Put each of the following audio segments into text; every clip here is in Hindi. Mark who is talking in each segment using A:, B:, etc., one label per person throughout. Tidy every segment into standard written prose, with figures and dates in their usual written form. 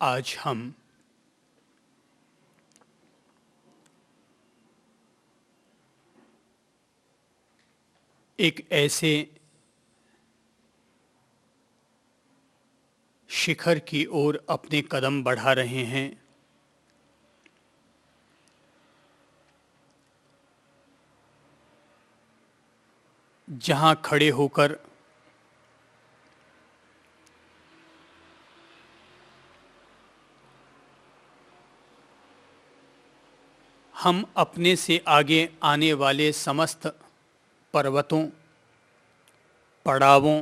A: आज हम एक ऐसे शिखर की ओर अपने कदम बढ़ा रहे हैं जहां खड़े होकर हम अपने से आगे आने वाले समस्त पर्वतों, पड़ावों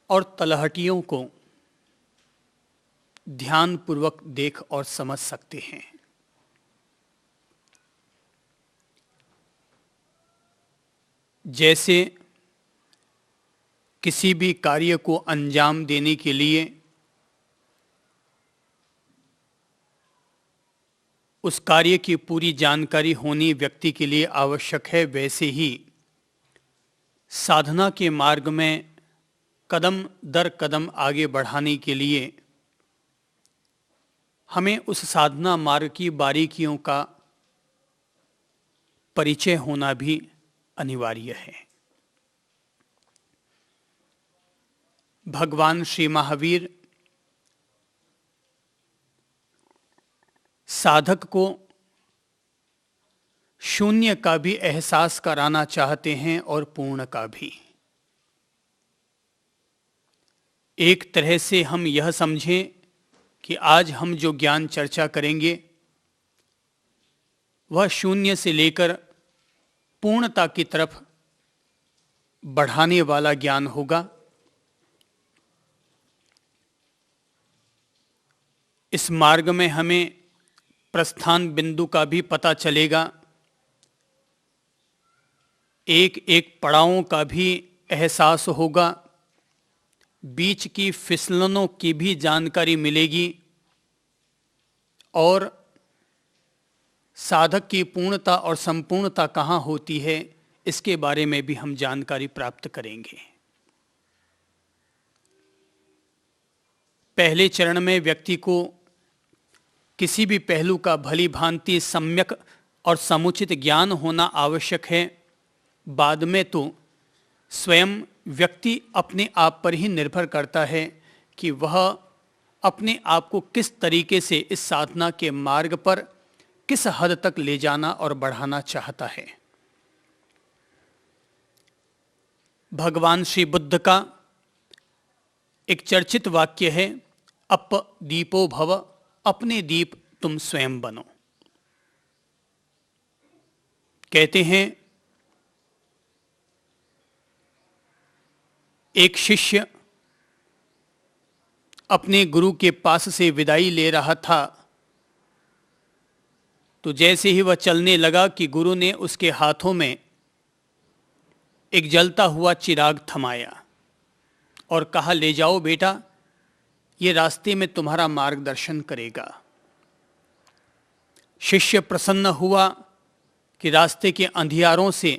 A: और तलहटियों को ध्यानपूर्वक देख और समझ सकते हैं। जैसे किसी भी कार्य को अंजाम देने के लिए उस कार्य की पूरी जानकारी होनी व्यक्ति के लिए आवश्यक है, वैसे ही साधना के मार्ग में कदम दर कदम आगे बढ़ाने के लिए हमें उस साधना मार्ग की बारीकियों का परिचय होना भी अनिवार्य है। भगवान श्री महावीर साधक को शून्य का भी एहसास कराना चाहते हैं और पूर्ण का भी। एक तरह से हम यह समझें कि आज हम जो ज्ञान चर्चा करेंगे वह शून्य से लेकर पूर्णता की तरफ बढ़ाने वाला ज्ञान होगा। इस मार्ग में हमें प्रस्थान बिंदु का भी पता चलेगा, एक एक पड़ावों का भी एहसास होगा, बीच की फिसलनों की भी जानकारी मिलेगी और साधक की पूर्णता और संपूर्णता कहाँ होती है इसके बारे में भी हम जानकारी प्राप्त करेंगे। पहले चरण में व्यक्ति को किसी भी पहलू का भली भांति सम्यक और समुचित ज्ञान होना आवश्यक है। बाद में तो स्वयं व्यक्ति अपने आप पर ही निर्भर करता है कि वह अपने आप को किस तरीके से इस साधना के मार्ग पर किस हद तक ले जाना और बढ़ाना चाहता है। भगवान श्री बुद्ध का एक चर्चित वाक्य है, अप दीपो भव, अपने दीप तुम स्वयं बनो। कहते हैं एक शिष्य अपने गुरु के पास से विदाई ले रहा था, तो जैसे ही वह चलने लगा कि गुरु ने उसके हाथों में एक जलता हुआ चिराग थमाया और कहा, ले जाओ बेटा, ये रास्ते में तुम्हारा मार्गदर्शन करेगा। शिष्य प्रसन्न हुआ कि रास्ते के अंधियारों से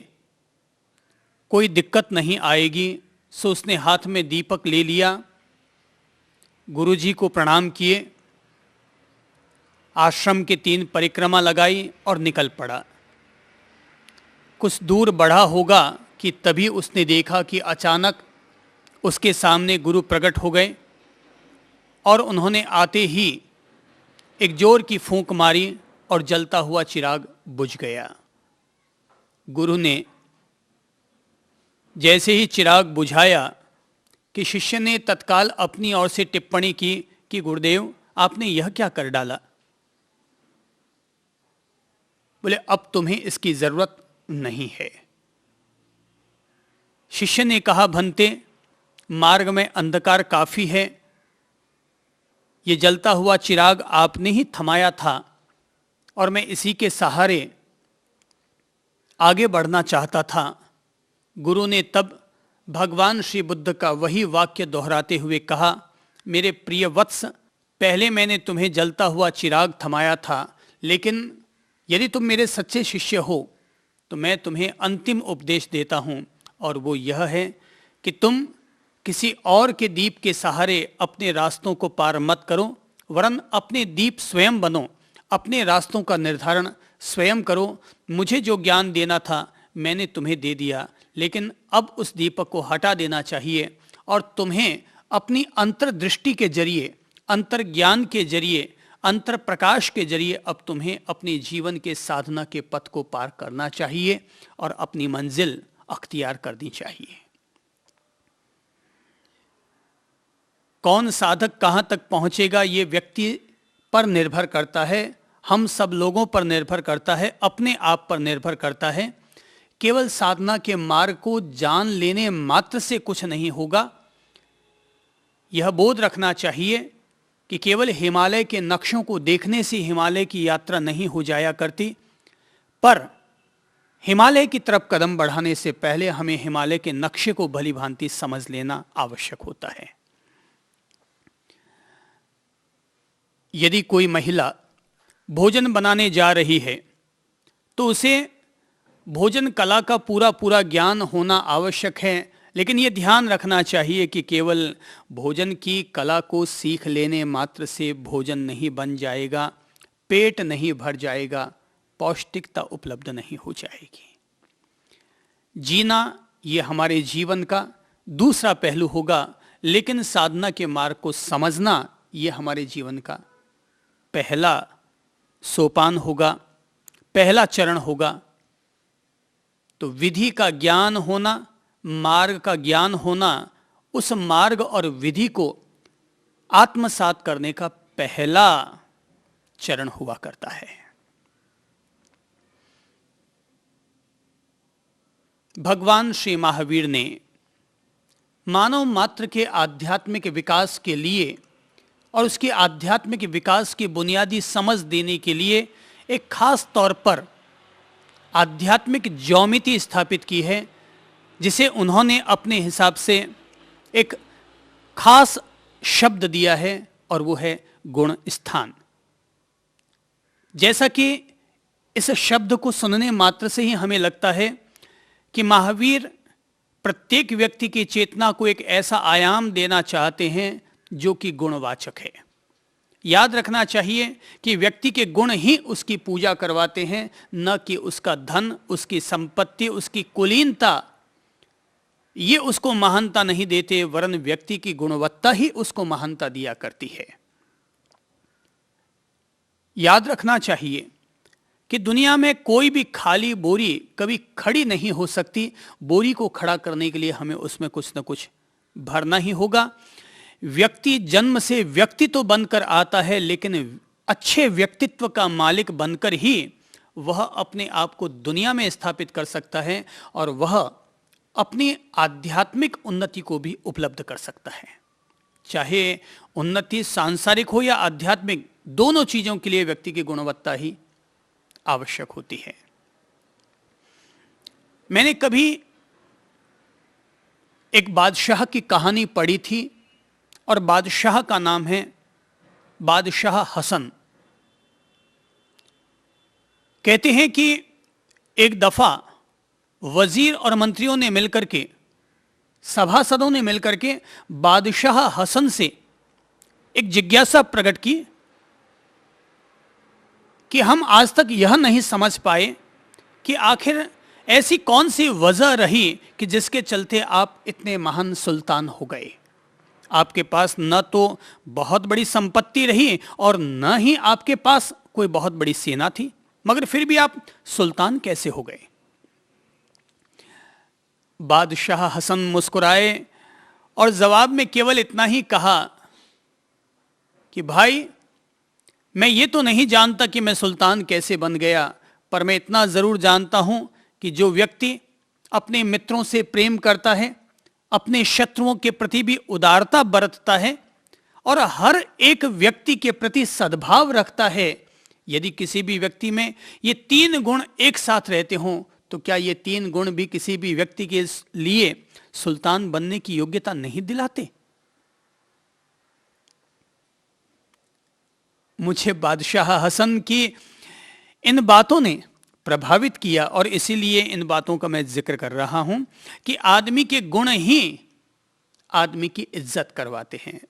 A: कोई दिक्कत नहीं आएगी, सो उसने हाथ में दीपक ले लिया, गुरुजी को प्रणाम किए, आश्रम के 3 परिक्रमा लगाई और निकल पड़ा। कुछ दूर बढ़ा होगा कि तभी उसने देखा कि अचानक उसके सामने गुरु प्रकट हो गए और उन्होंने आते ही एक जोर की फूंक मारी और जलता हुआ चिराग बुझ गया। गुरु ने जैसे ही चिराग बुझाया कि शिष्य ने तत्काल अपनी ओर से टिप्पणी की कि गुरुदेव, आपने यह क्या कर डाला? बोले, अब तुम्हें इसकी जरूरत नहीं है। शिष्य ने कहा, भंते, मार्ग में अंधकार काफी है, ये जलता हुआ चिराग आपने ही थमाया था और मैं इसी के सहारे आगे बढ़ना चाहता था। गुरु ने तब भगवान श्री बुद्ध का वही वाक्य दोहराते हुए कहा, मेरे प्रिय वत्स, पहले मैंने तुम्हें जलता हुआ चिराग थमाया था, लेकिन यदि तुम मेरे सच्चे शिष्य हो तो मैं तुम्हें अंतिम उपदेश देता हूँ, और वो यह है कि तुम किसी और के दीप के सहारे अपने रास्तों को पार मत करो, वरन अपने दीप स्वयं बनो, अपने रास्तों का निर्धारण स्वयं करो। मुझे जो ज्ञान देना था मैंने तुम्हें दे दिया, लेकिन अब उस दीपक को हटा देना चाहिए और तुम्हें अपनी अंतर्दृष्टि के जरिए, अंतर ज्ञान के जरिए, अंतर प्रकाश के जरिए अब तुम्हें अपने जीवन के साधना के पथ को पार करना चाहिए और अपनी मंजिल अख्तियार करनी चाहिए। कौन साधक कहाँ तक पहुँचेगा ये व्यक्ति पर निर्भर करता है, हम सब लोगों पर निर्भर करता है, अपने आप पर निर्भर करता है। केवल साधना के मार्ग को जान लेने मात्र से कुछ नहीं होगा। यह बोध रखना चाहिए कि केवल हिमालय के नक्शों को देखने से हिमालय की यात्रा नहीं हो जाया करती, पर हिमालय की तरफ कदम बढ़ाने से पहले हमें हिमालय के नक्शे को भली भांति समझ लेना आवश्यक होता है। यदि कोई महिला भोजन बनाने जा रही है तो उसे भोजन कला का पूरा ज्ञान होना आवश्यक है, लेकिन ये ध्यान रखना चाहिए कि केवल भोजन की कला को सीख लेने मात्र से भोजन नहीं बन जाएगा, पेट नहीं भर जाएगा, पौष्टिकता उपलब्ध नहीं हो जाएगी। जीना ये हमारे जीवन का दूसरा पहलू होगा, लेकिन साधना के मार्ग को समझना ये हमारे जीवन का पहला सोपान होगा, पहला चरण होगा। तो विधि का ज्ञान होना, मार्ग का ज्ञान होना, उस मार्ग और विधि को आत्मसात करने का पहला चरण हुआ करता है। भगवान श्री महावीर ने मानव मात्र के आध्यात्मिक विकास के लिए और उसके आध्यात्मिक विकास की बुनियादी समझ देने के लिए एक खास तौर पर आध्यात्मिक ज्योमिति स्थापित की है, जिसे उन्होंने अपने हिसाब से एक खास शब्द दिया है और वो है गुण स्थान। जैसा कि इस शब्द को सुनने मात्र से ही हमें लगता है कि महावीर प्रत्येक व्यक्ति की चेतना को एक ऐसा आयाम देना चाहते हैं जो कि गुणवाचक है। याद रखना चाहिए कि व्यक्ति के गुण ही उसकी पूजा करवाते हैं, न कि उसका धन, उसकी संपत्ति, उसकी कुलीनता। ये उसको महानता नहीं देते, वरन व्यक्ति की गुणवत्ता ही उसको महानता दिया करती है। याद रखना चाहिए कि दुनिया में कोई भी खाली बोरी कभी खड़ी नहीं हो सकती। बोरी को खड़ा करने के लिए हमें उसमें कुछ न कुछ भरना ही होगा। व्यक्ति जन्म से व्यक्ति तो बनकर आता है, लेकिन अच्छे व्यक्तित्व का मालिक बनकर ही वह अपने आप को दुनिया में स्थापित कर सकता है और वह अपनी आध्यात्मिक उन्नति को भी उपलब्ध कर सकता है। चाहे उन्नति सांसारिक हो या आध्यात्मिक, दोनों चीजों के लिए व्यक्ति की गुणवत्ता ही आवश्यक होती है। मैंने कभी एक बादशाह की कहानी पढ़ी थी और बादशाह का नाम है बादशाह हसन। कहते हैं कि एक दफा वजीर और मंत्रियों ने मिलकर के, सभासदों ने मिलकर के बादशाह हसन से एक जिज्ञासा प्रकट की कि हम आज तक यह नहीं समझ पाए कि आखिर ऐसी कौन सी वजह रही कि जिसके चलते आप इतने महान सुल्तान हो गए। आपके पास न तो बहुत बड़ी संपत्ति रही और न ही आपके पास कोई बहुत बड़ी सेना थी, मगर फिर भी आप सुल्तान कैसे हो गए। बादशाह हसन मुस्कुराए और जवाब में केवल इतना ही कहा कि भाई, मैं ये तो नहीं जानता कि मैं सुल्तान कैसे बन गया, पर मैं इतना जरूर जानता हूं कि जो व्यक्ति अपने मित्रों से प्रेम करता है, अपने शत्रुओं के प्रति भी उदारता बरतता है और हर एक व्यक्ति के प्रति सद्भाव रखता है, यदि किसी भी व्यक्ति में ये तीन गुण एक साथ रहते हों, तो क्या ये तीन गुण भी किसी भी व्यक्ति के लिए सुल्तान बनने की योग्यता नहीं दिलाते। मुझे बादशाह हसन की इन बातों ने प्रभावित किया और इसीलिए इन बातों का मैं जिक्र कर रहा हूं कि आदमी के गुण ही आदमी की इज्जत करवाते हैं।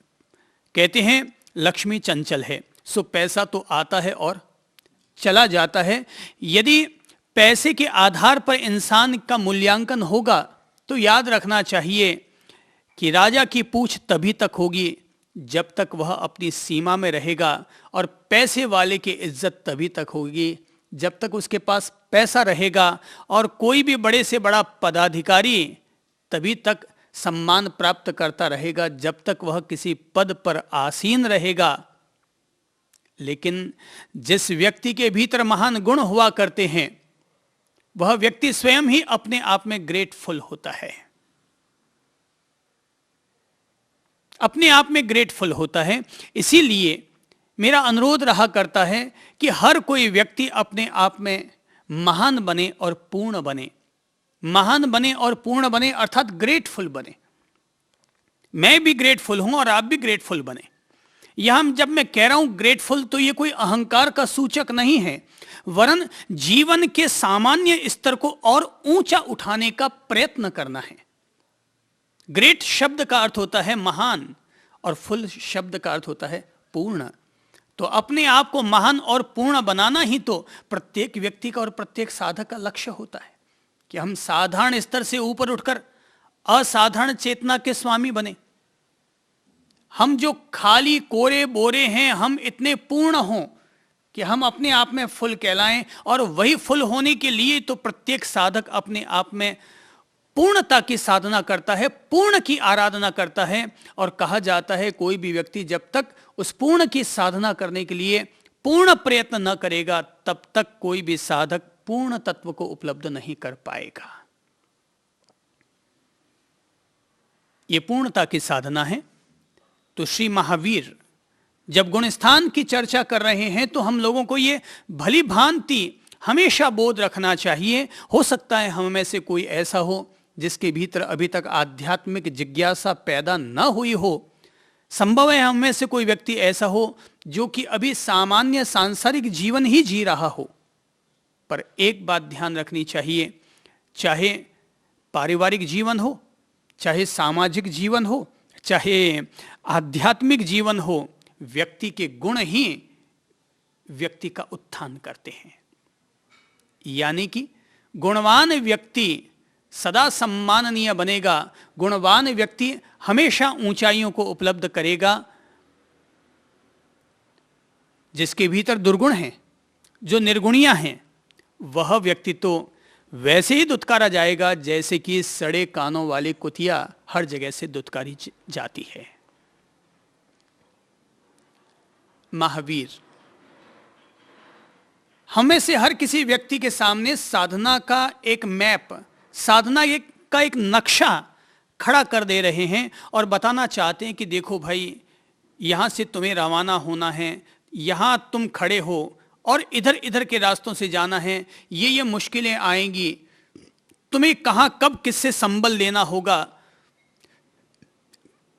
A: कहते हैं लक्ष्मी चंचल है, सो पैसा तो आता है और चला जाता है। यदि पैसे के आधार पर इंसान का मूल्यांकन होगा तो याद रखना चाहिए कि राजा की पूछ तभी तक होगी जब तक वह अपनी सीमा में रहेगा, और पैसे वाले की इज्जत तभी तक होगी जब तक उसके पास पैसा रहेगा, और कोई भी बड़े से बड़ा पदाधिकारी तभी तक सम्मान प्राप्त करता रहेगा जब तक वह किसी पद पर आसीन रहेगा। लेकिन जिस व्यक्ति के भीतर महान गुण हुआ करते हैं वह व्यक्ति स्वयं ही अपने आप में ग्रेटफुल होता है, अपने आप में ग्रेटफुल होता है। इसीलिए मेरा अनुरोध रहा करता है कि हर कोई व्यक्ति अपने आप में महान बने और पूर्ण बने, महान बने और पूर्ण बने, अर्थात ग्रेटफुल बने। मैं भी ग्रेटफुल हूं और आप भी ग्रेटफुल बने। यहां जब मैं कह रहा हूं ग्रेटफुल, तो यह कोई अहंकार का सूचक नहीं है, वरन जीवन के सामान्य स्तर को और ऊंचा उठाने का प्रयत्न करना है। ग्रेट शब्द का अर्थ होता है महान और फुल शब्द का अर्थ होता है पूर्ण। तो अपने आप को महान और पूर्ण बनाना ही तो प्रत्येक व्यक्ति का और प्रत्येक साधक का लक्ष्य होता है कि हम साधारण स्तर से ऊपर उठकर असाधारण चेतना के स्वामी बने। हम जो खाली कोरे बोरे हैं, हम इतने पूर्ण हों कि हम अपने आप में फुल कहलाएं। और वही फुल होने के लिए तो प्रत्येक साधक अपने आप में पूर्णता की साधना करता है, पूर्ण की आराधना करता है। और कहा जाता है कोई भी व्यक्ति जब तक उस पूर्ण की साधना करने के लिए पूर्ण प्रयत्न न करेगा तब तक कोई भी साधक पूर्ण तत्व को उपलब्ध नहीं कर पाएगा। यह पूर्णता की साधना है। तो श्री महावीर जब गुणस्थान की चर्चा कर रहे हैं तो हम लोगों को यह भली भांति हमेशा बोध रखना चाहिए। हो सकता है हम में से कोई ऐसा हो जिसके भीतर अभी तक आध्यात्मिक जिज्ञासा पैदा न हुई हो। संभव है हम में से कोई व्यक्ति ऐसा हो जो कि अभी सामान्य सांसारिक जीवन ही जी रहा हो। पर एक बात ध्यान रखनी चाहिए, चाहे पारिवारिक जीवन हो, चाहे सामाजिक जीवन हो, चाहे आध्यात्मिक जीवन हो, व्यक्ति के गुण ही व्यक्ति का उत्थान करते हैं। यानी कि गुणवान व्यक्ति सदा सम्माननीय बनेगा, गुणवान व्यक्ति हमेशा ऊंचाइयों को उपलब्ध करेगा। जिसके भीतर दुर्गुण हैं, जो निर्गुणियां हैं, वह व्यक्ति तो वैसे ही दुत्कारा जाएगा जैसे कि सड़े कानों वाली कुतिया हर जगह से दुत्कारी जाती है। महावीर हमें से हर किसी व्यक्ति के सामने साधना का एक मैप, साधना का एक नक्शा खड़ा कर दे रहे हैं और बताना चाहते हैं कि देखो भाई, यहाँ से तुम्हें रवाना होना है, यहाँ तुम खड़े हो और इधर इधर के रास्तों से जाना है, ये मुश्किलें आएंगी, तुम्हें कहाँ कब किससे संबल लेना होगा,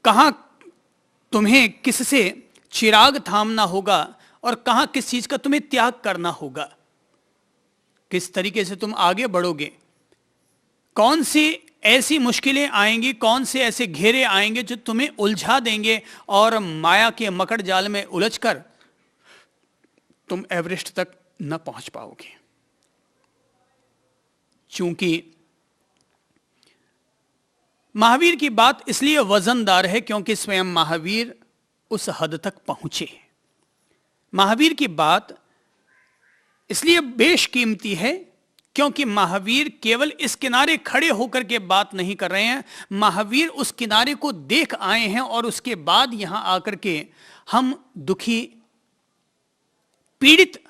A: कहाँ तुम्हें किससे चिराग थामना होगा और कहाँ किस चीज़ का तुम्हें त्याग करना होगा, किस तरीके से तुम आगे बढ़ोगे, कौन सी ऐसी मुश्किलें आएंगी, कौन से ऐसे घेरे आएंगे जो तुम्हें उलझा देंगे और माया के मकड़ जाल में उलझकर तुम एवरेस्ट तक न पहुंच पाओगे। चूंकि महावीर की बात इसलिए वजनदार है क्योंकि स्वयं महावीर उस हद तक पहुंचे। महावीर की बात इसलिए बेशकीमती है क्योंकि महावीर केवल इस किनारे खड़े होकर के बात नहीं कर रहे हैं, महावीर उस किनारे को देख आए हैं और उसके बाद यहां आकर के हम दुखी, पीड़ित,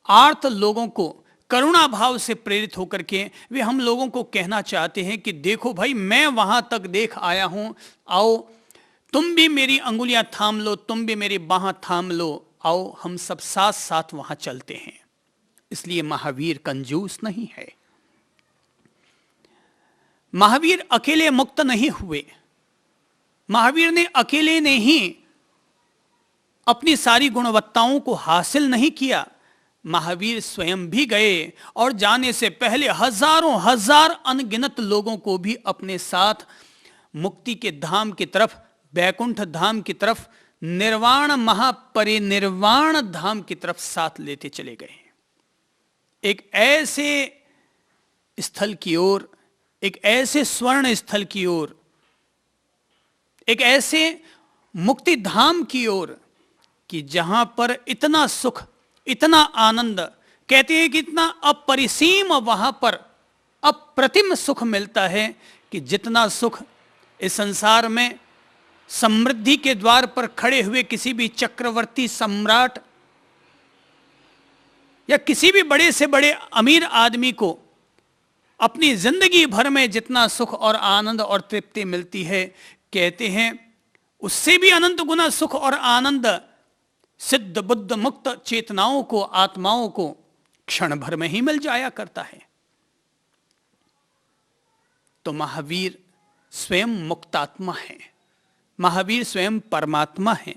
A: आर्त लोगों को करुणा भाव से प्रेरित होकर के वे हम लोगों को कहना चाहते हैं कि देखो भाई, मैं वहां तक देख आया हूं, आओ तुम भी मेरी अंगुलियां थाम लो, तुम भी मेरी बाह थाम लो, आओ हम सब साथ साथ वहां चलते हैं। इसलिए महावीर कंजूस नहीं है। महावीर अकेले मुक्त नहीं हुए, महावीर ने अकेले ने ही अपनी सारी गुणवत्ताओं को हासिल नहीं किया। महावीर स्वयं भी गए और जाने से पहले हजारों हजार अनगिनत लोगों को भी अपने साथ मुक्ति के धाम की तरफ, वैकुंठ धाम की तरफ, निर्वाण महापरिनिर्वाण धाम की तरफ साथ लेते चले गए। एक ऐसे स्थल की ओर, एक ऐसे स्वर्ण स्थल की ओर, एक ऐसे मुक्ति धाम की ओर कि जहां पर इतना सुख, इतना आनंद, कहते हैं कि इतना अपरिसीम वहां पर अप्रतिम सुख मिलता है कि जितना सुख इस संसार में समृद्धि के द्वार पर खड़े हुए किसी भी चक्रवर्ती सम्राट या किसी भी बड़े से बड़े अमीर आदमी को अपनी जिंदगी भर में जितना सुख और आनंद और तृप्ति मिलती है, कहते हैं उससे भी अनंत गुना सुख और आनंद सिद्ध बुद्ध मुक्त चेतनाओं को, आत्माओं को क्षण भर में ही मिल जाया करता है। तो महावीर स्वयं मुक्तात्मा है, महावीर स्वयं परमात्मा है,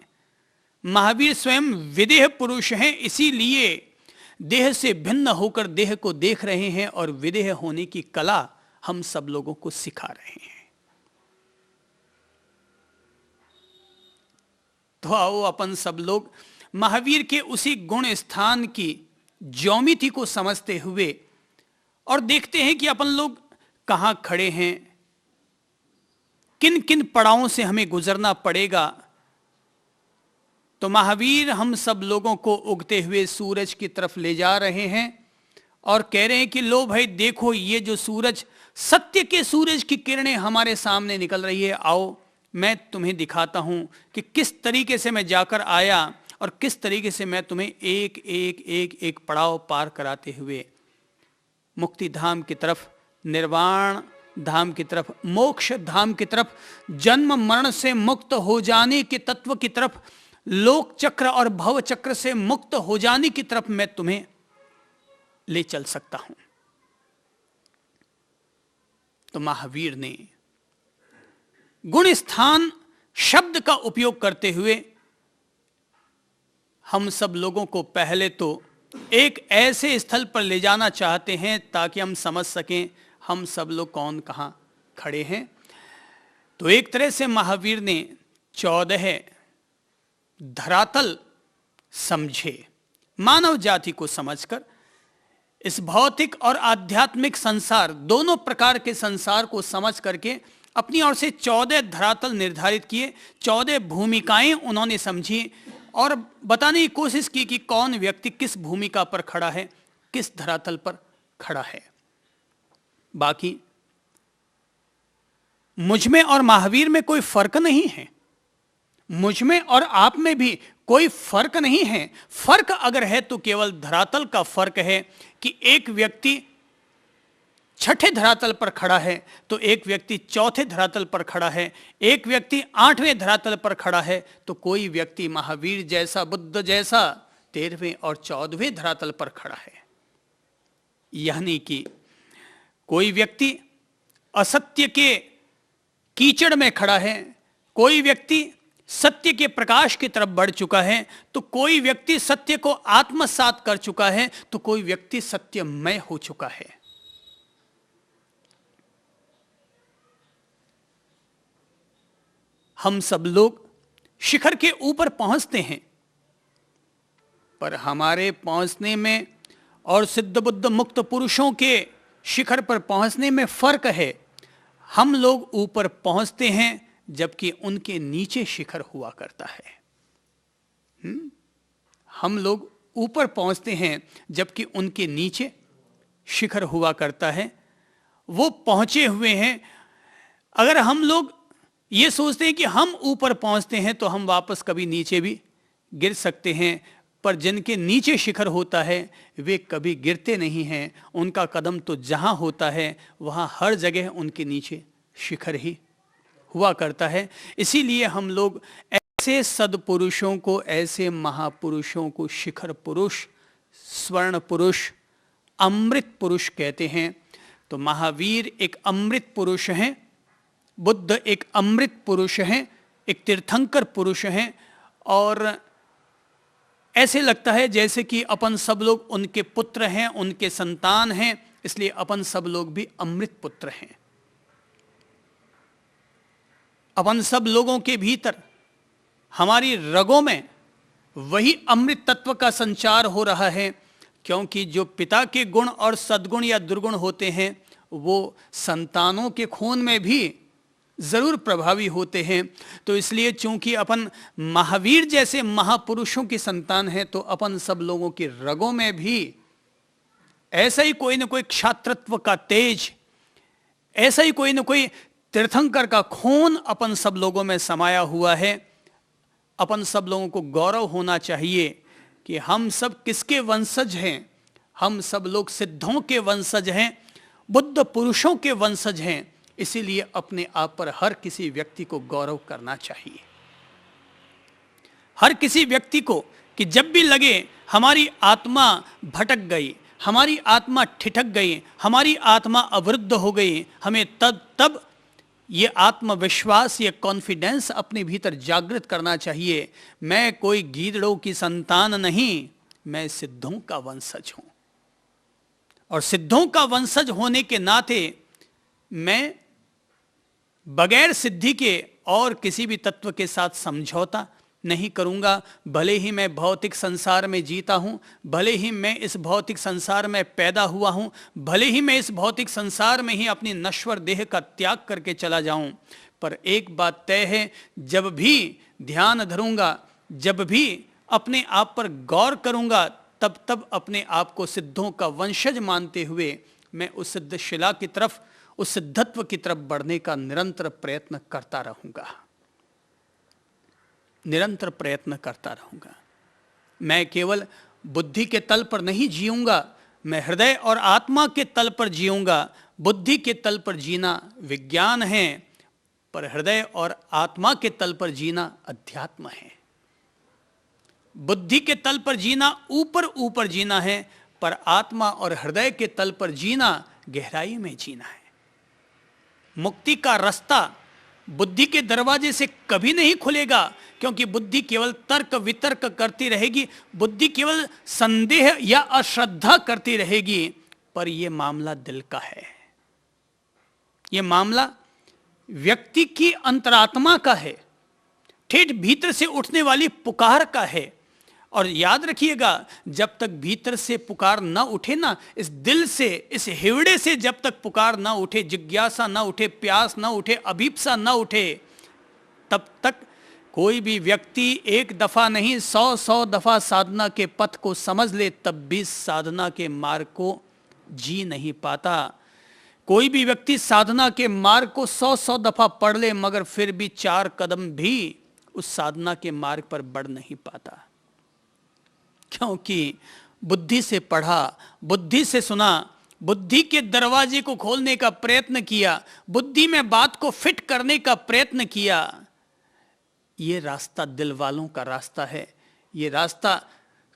A: महावीर स्वयं विदेह पुरुष हैं। इसीलिए देह से भिन्न होकर देह को देख रहे हैं और विदेह होने की कला हम सब लोगों को सिखा रहे हैं। तो आओ अपन सब लोग महावीर के उसी गुण स्थान की ज्योमिति को समझते हुए और देखते हैं कि अपन लोग कहां खड़े हैं, किन किन पड़ावों से हमें गुजरना पड़ेगा। तो महावीर हम सब लोगों को उगते हुए सूरज की तरफ ले जा रहे हैं और कह रहे हैं कि लो भाई देखो, ये जो सूरज, सत्य के सूरज की किरणें हमारे सामने निकल रही है, आओ मैं तुम्हें दिखाता हूं कि किस तरीके से मैं जाकर आया और किस तरीके से मैं तुम्हें एक एक एक एक पड़ाव पार कराते हुए मुक्ति धाम की तरफ, निर्वाण धाम की तरफ, मोक्ष धाम की तरफ, जन्म मरण से मुक्त हो जाने के तत्व की तरफ, लोक चक्र और भव चक्र से मुक्त हो जाने की तरफ मैं तुम्हें ले चल सकता हूं। तो महावीर ने गुण स्थान शब्द का उपयोग करते हुए हम सब लोगों को पहले तो एक ऐसे स्थल पर ले जाना चाहते हैं ताकि हम समझ सकें हम सब लोग कौन कहां खड़े हैं। तो एक तरह से महावीर ने 14 धरातल समझे, मानव जाति को समझकर इस भौतिक और आध्यात्मिक संसार, दोनों प्रकार के संसार को समझ करके अपनी ओर से 14 धरातल निर्धारित किए, 14 भूमिकाएं उन्होंने समझी और बताने की कोशिश की कि कौन व्यक्ति किस भूमिका पर खड़ा है, किस धरातल पर खड़ा है। बाकी मुझ में और महावीर में कोई फर्क नहीं है, मुझ में और आप में भी कोई फर्क नहीं है। फर्क अगर है तो केवल धरातल का फर्क है कि एक व्यक्ति 6ठे धरातल पर खड़ा है तो एक व्यक्ति 4थे धरातल पर खड़ा है, एक व्यक्ति 8वें धरातल पर खड़ा है तो कोई व्यक्ति महावीर जैसा, बुद्ध जैसा 13वें और 14वें धरातल पर खड़ा है। यानी कि कोई व्यक्ति असत्य के कीचड़ में खड़ा है, कोई व्यक्ति सत्य के प्रकाश की तरफ बढ़ चुका है, तो कोई व्यक्ति सत्य को आत्मसात कर चुका है, तो कोई व्यक्ति सत्यमय हो चुका है। हम सब लोग शिखर के ऊपर पहुंचते हैं, पर हमारे पहुंचने में और सिद्ध बुद्ध मुक्त पुरुषों के शिखर पर पहुंचने में फर्क है। हम लोग ऊपर पहुंचते हैं जबकि उनके नीचे शिखर हुआ करता है। हम लोग ऊपर पहुंचते हैं जबकि उनके नीचे शिखर हुआ करता है। वो पहुंचे हुए हैं। अगर हम लोग ये सोचते हैं कि हम ऊपर पहुंचते हैं तो हम वापस कभी नीचे भी गिर सकते हैं, पर जिनके नीचे शिखर होता है वे कभी गिरते नहीं हैं। उनका कदम तो जहां होता है वहां हर जगह उनके नीचे शिखर ही हुआ करता है। इसीलिए हम लोग ऐसे सद्पुरुषों को, ऐसे महापुरुषों को शिखर पुरुष, स्वर्ण पुरुष, अमृत पुरुष कहते हैं। तो महावीर एक अमृत पुरुष हैं, बुद्ध एक अमृत पुरुष हैं, एक तीर्थंकर पुरुष हैं, और ऐसे लगता है जैसे कि अपन सब लोग उनके पुत्र हैं, उनके संतान हैं, इसलिए अपन सब लोग भी अमृत पुत्र हैं। अपन सब लोगों के भीतर, हमारी रगों में वही अमृत तत्व का संचार हो रहा है, क्योंकि जो पिता के गुण और सद्गुण या दुर्गुण होते हैं वो संतानों के खून में भी जरूर प्रभावी होते हैं। तो इसलिए चूंकि अपन महावीर जैसे महापुरुषों की संतान हैं, तो अपन सब लोगों की रगों में भी ऐसा ही कोई न कोई क्षात्रत्व का तेज, ऐसा ही कोई न कोई तीर्थंकर का खून अपन सब लोगों में समाया हुआ है। अपन सब लोगों को गौरव होना चाहिए कि हम सब किसके वंशज हैं। हम सब लोग सिद्धों के वंशज हैं, बुद्ध पुरुषों के वंशज हैं। इसीलिए अपने आप पर हर किसी व्यक्ति को गौरव करना चाहिए। हर किसी व्यक्ति को कि जब भी लगे हमारी आत्मा भटक गई, हमारी आत्मा ठिठक गई, हमारी आत्मा अवरुद्ध हो गई, हमें तब ये आत्मविश्वास, ये कॉन्फिडेंस अपने भीतर जागृत करना चाहिए। मैं कोई गीदड़ों की संतान नहीं, मैं सिद्धों का वंशज हूं, और सिद्धों का वंशज होने के नाते मैं बगैर सिद्धि के और किसी भी तत्व के साथ समझौता नहीं करूंगा। भले ही मैं भौतिक संसार में जीता हूं, भले ही मैं इस भौतिक संसार में पैदा हुआ हूं, भले ही मैं इस भौतिक संसार में ही अपनी नश्वर देह का त्याग करके चला जाऊं, पर एक बात तय है, जब भी ध्यान धरूंगा, जब भी अपने आप पर गौर करूंगा, तब अपने आप को सिद्धों का वंशज मानते हुए मैं उस सिद्ध शिला की तरफ, उस सिद्धत्व की तरफ बढ़ने का निरंतर प्रयत्न करता रहूंगा, निरंतर प्रयत्न करता रहूंगा। मैं केवल बुद्धि के तल पर नहीं जीऊंगा, मैं हृदय और आत्मा के तल पर जीऊंगा। बुद्धि के तल पर जीना विज्ञान है, पर हृदय और आत्मा के तल पर जीना अध्यात्म है। बुद्धि के तल पर जीना ऊपर ऊपर जीना है, पर आत्मा और हृदय के तल पर जीना गहराई में जीना है। मुक्ति का रास्ता बुद्धि के दरवाजे से कभी नहीं खुलेगा, क्योंकि बुद्धि केवल तर्क वितर्क करती रहेगी, बुद्धि केवल संदेह या अश्रद्धा करती रहेगी। पर यह मामला दिल का है, यह मामला व्यक्ति की अंतरात्मा का है, ठेठ भीतर से उठने वाली पुकार का है। और याद रखिएगा, जब तक भीतर से पुकार ना उठे ना, इस दिल से, इस हिवड़े से जब तक पुकार ना उठे, जिज्ञासा ना उठे, प्यास ना उठे, अभीप्सा ना उठे, तब तक कोई भी व्यक्ति एक दफा नहीं 100 दफा साधना के पथ को समझ ले, तब भी साधना के मार्ग को जी नहीं पाता। कोई भी व्यक्ति साधना के मार्ग को 100 दफा पढ़ ले, मगर फिर भी 4 कदम भी उस साधना के मार्ग पर बढ़ नहीं पाता, क्योंकि बुद्धि से पढ़ा, बुद्धि से सुना, बुद्धि के दरवाजे को खोलने का प्रयत्न किया, बुद्धि में बात को फिट करने का प्रयत्न किया। ये रास्ता दिल वालों का रास्ता है, ये रास्ता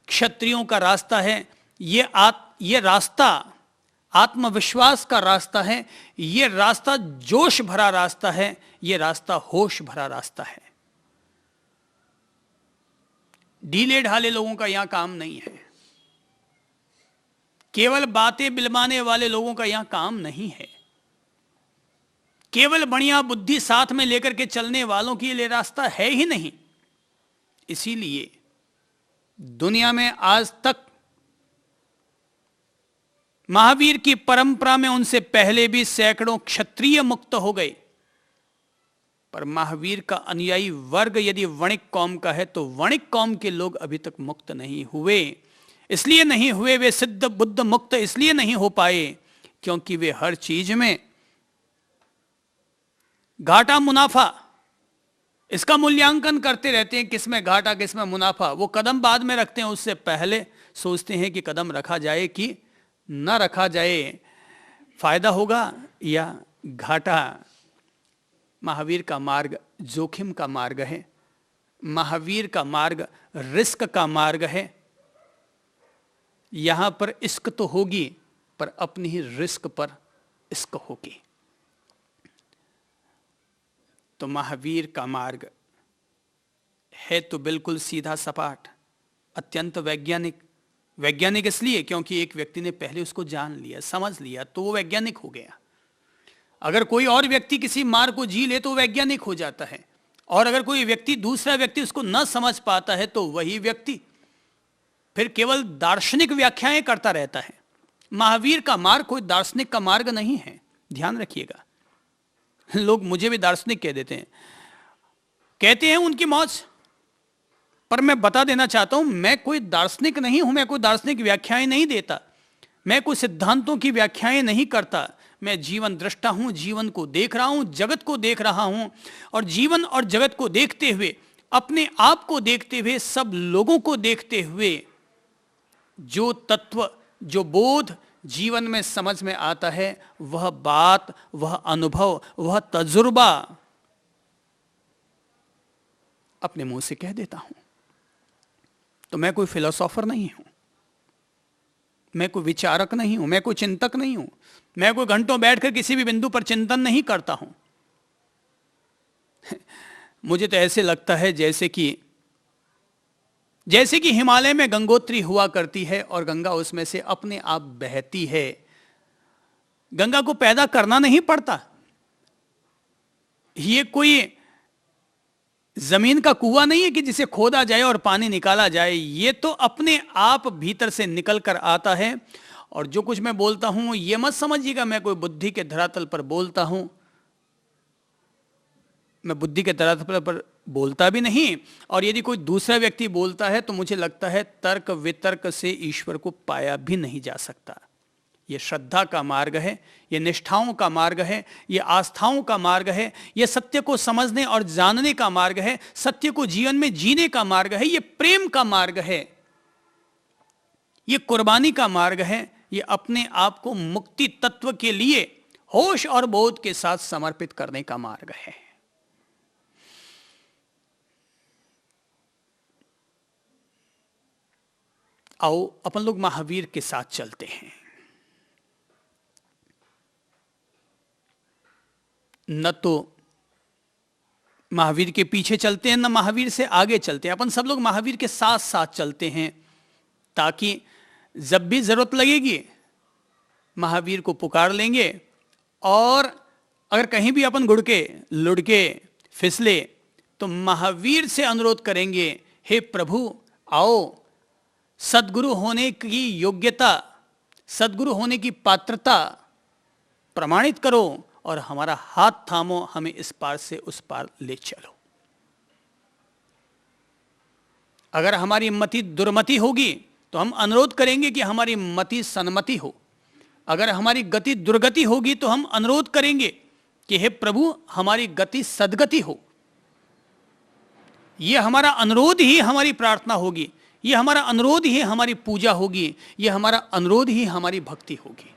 A: क्षत्रियों का रास्ता है, ये रास्ता आत्मविश्वास का रास्ता है, ये रास्ता जोश भरा रास्ता है, ये रास्ता होश भरा रास्ता है। ढीले ढाले लोगों का यहां काम नहीं है, केवल बातें बिलवाने वाले लोगों का यहां काम नहीं है, केवल बढ़िया बुद्धि साथ में लेकर के चलने वालों के लिए रास्ता है ही नहीं। इसीलिए दुनिया में आज तक महावीर की परंपरा में उनसे पहले भी सैकड़ों क्षत्रिय मुक्त हो गए, पर महावीर का अनुयायी वर्ग यदि वणिक कौम का है, तो वणिक कौम के लोग अभी तक मुक्त नहीं हुए। इसलिए नहीं हुए, वे सिद्ध बुद्ध मुक्त इसलिए नहीं हो पाए क्योंकि वे हर चीज में घाटा मुनाफा, इसका मूल्यांकन करते रहते हैं, किसमें घाटा किसमें मुनाफा। वो कदम बाद में रखते हैं, उससे पहले सोचते हैं कि कदम रखा जाए कि न रखा जाए, फायदा होगा या घाटा। महावीर का मार्ग जोखिम का मार्ग है, महावीर का मार्ग रिस्क का मार्ग है। यहां पर इश्क तो होगी, पर अपनी ही रिस्क पर इश्क होगी। तो महावीर का मार्ग है तो बिल्कुल सीधा सपाट, अत्यंत वैज्ञानिक। वैज्ञानिक इसलिए क्योंकि एक व्यक्ति ने पहले उसको जान लिया, समझ लिया, तो वो वैज्ञानिक हो गया। अगर कोई और व्यक्ति किसी मार्ग को जी ले तो वैज्ञानिक हो जाता है, और अगर कोई व्यक्ति, दूसरा व्यक्ति उसको न समझ पाता है तो वही व्यक्ति फिर केवल दार्शनिक व्याख्याएं करता रहता है। महावीर का मार्ग कोई दार्शनिक का मार्ग नहीं है, ध्यान रखिएगा। लोग मुझे भी दार्शनिक कह देते हैं, कहते हैं उनकी मौज, पर मैं बता देना चाहता हूं मैं कोई दार्शनिक नहीं हूं, मैं कोई दार्शनिक व्याख्याएं नहीं देता, मैं कोई सिद्धांतों की व्याख्याएं नहीं करता। मैं जीवन दृष्टा हूं, जीवन को देख रहा हूं, जगत को देख रहा हूं, और जीवन और जगत को देखते हुए, अपने आप को देखते हुए, सब लोगों को देखते हुए जो तत्व, जो बोध जीवन में समझ में आता है, वह बात, वह अनुभव, वह तजुर्बा अपने मुंह से कह देता हूं। तो मैं कोई फिलोसोफर नहीं हूं, मैं कोई विचारक नहीं हूं, मैं कोई चिंतक नहीं हूं, मैं कोई घंटों बैठकर किसी भी बिंदु पर चिंतन नहीं करता हूं। मुझे तो ऐसे लगता है जैसे कि हिमालय में गंगोत्री हुआ करती है और गंगा उसमें से अपने आप बहती है। गंगा को पैदा करना नहीं पड़ता, ये कोई जमीन का कुआं नहीं है कि जिसे खोदा जाए और पानी निकाला जाए, ये तो अपने आप भीतर से निकल कर आता है। और जो कुछ मैं बोलता हूं ये मत समझिएगा मैं कोई बुद्धि के धरातल पर बोलता हूं, मैं बुद्धि के धरातल पर बोलता भी नहीं, और यदि कोई दूसरा व्यक्ति बोलता है तो मुझे लगता है तर्क वितर्क से ईश्वर को पाया भी नहीं जा सकता। ये श्रद्धा का मार्ग है, ये निष्ठाओं का मार्ग है, ये आस्थाओं का मार्ग है, ये सत्य को समझने और जानने का मार्ग है, सत्य को जीवन में जीने का मार्ग है, ये प्रेम का मार्ग है, ये कुर्बानी का मार्ग है, ये अपने आप को मुक्ति तत्व के लिए होश और बोध के साथ समर्पित करने का मार्ग है। आओ अपन लोग महावीर के साथ चलते हैं। न तो महावीर के पीछे चलते हैं, न महावीर से आगे चलते हैं, अपन सब लोग महावीर के साथ साथ चलते हैं, ताकि जब भी जरूरत लगेगी महावीर को पुकार लेंगे, और अगर कहीं भी अपन गुड़के लुढ़के फिसले तो महावीर से अनुरोध करेंगे, हे प्रभु आओ, सद्गुरु होने की योग्यता, सद्गुरु होने की पात्रता प्रमाणित करो और हमारा हाथ थामो, हमें इस पार से उस पार ले चलो। अगर हमारी मति दुर्मति होगी तो हम अनुरोध करेंगे कि हमारी मति सन्मति हो, अगर हमारी गति दुर्गति होगी तो हम अनुरोध करेंगे कि हे प्रभु हमारी गति सद्गति हो। यह हमारा अनुरोध ही हमारी प्रार्थना होगी, यह हमारा अनुरोध ही हमारी पूजा होगी, यह हमारा अनुरोध ही हमारी भक्ति होगी।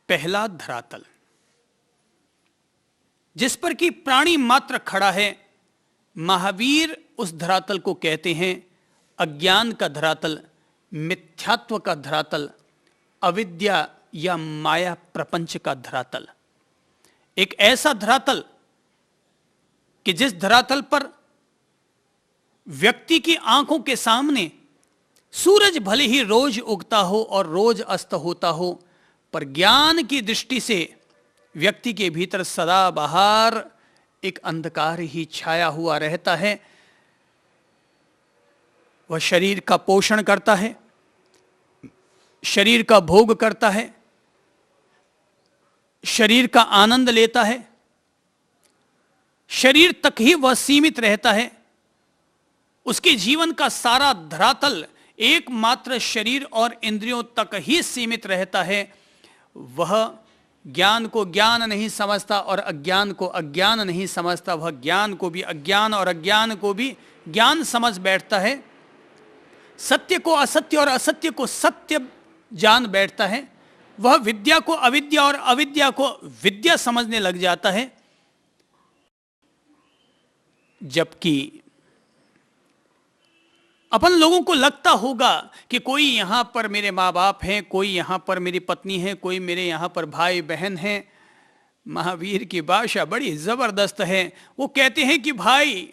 A: पहला धरातल जिस पर कि प्राणी मात्र खड़ा है, महावीर उस धरातल को कहते हैं अज्ञान का धरातल, मिथ्यात्व का धरातल, अविद्या या माया प्रपंच का धरातल। एक ऐसा धरातल कि जिस धरातल पर व्यक्ति की आंखों के सामने सूरज भले ही रोज उगता हो और रोज अस्त होता हो, पर ज्ञान की दृष्टि से व्यक्ति के भीतर सदा बाहर एक अंधकार ही छाया हुआ रहता है। वह शरीर का पोषण करता है, शरीर का भोग करता है, शरीर का आनंद लेता है, शरीर तक ही वह सीमित रहता है। उसके जीवन का सारा धरातल एकमात्र शरीर और इंद्रियों तक ही सीमित रहता है। वह ज्ञान को ज्ञान नहीं समझता और अज्ञान को अज्ञान नहीं समझता, वह ज्ञान को भी अज्ञान और अज्ञान को भी ज्ञान समझ बैठता है। सत्य को असत्य और असत्य को सत्य जान बैठता है। वह विद्या को अविद्या और अविद्या को विद्या समझने लग जाता है। जबकि अपन लोगों को लगता होगा कि कोई यहां पर मेरे माँ बाप हैं, कोई यहां पर मेरी पत्नी है, कोई मेरे यहां पर भाई बहन हैं। महावीर की भाषा बड़ी जबरदस्त है। वो कहते हैं कि भाई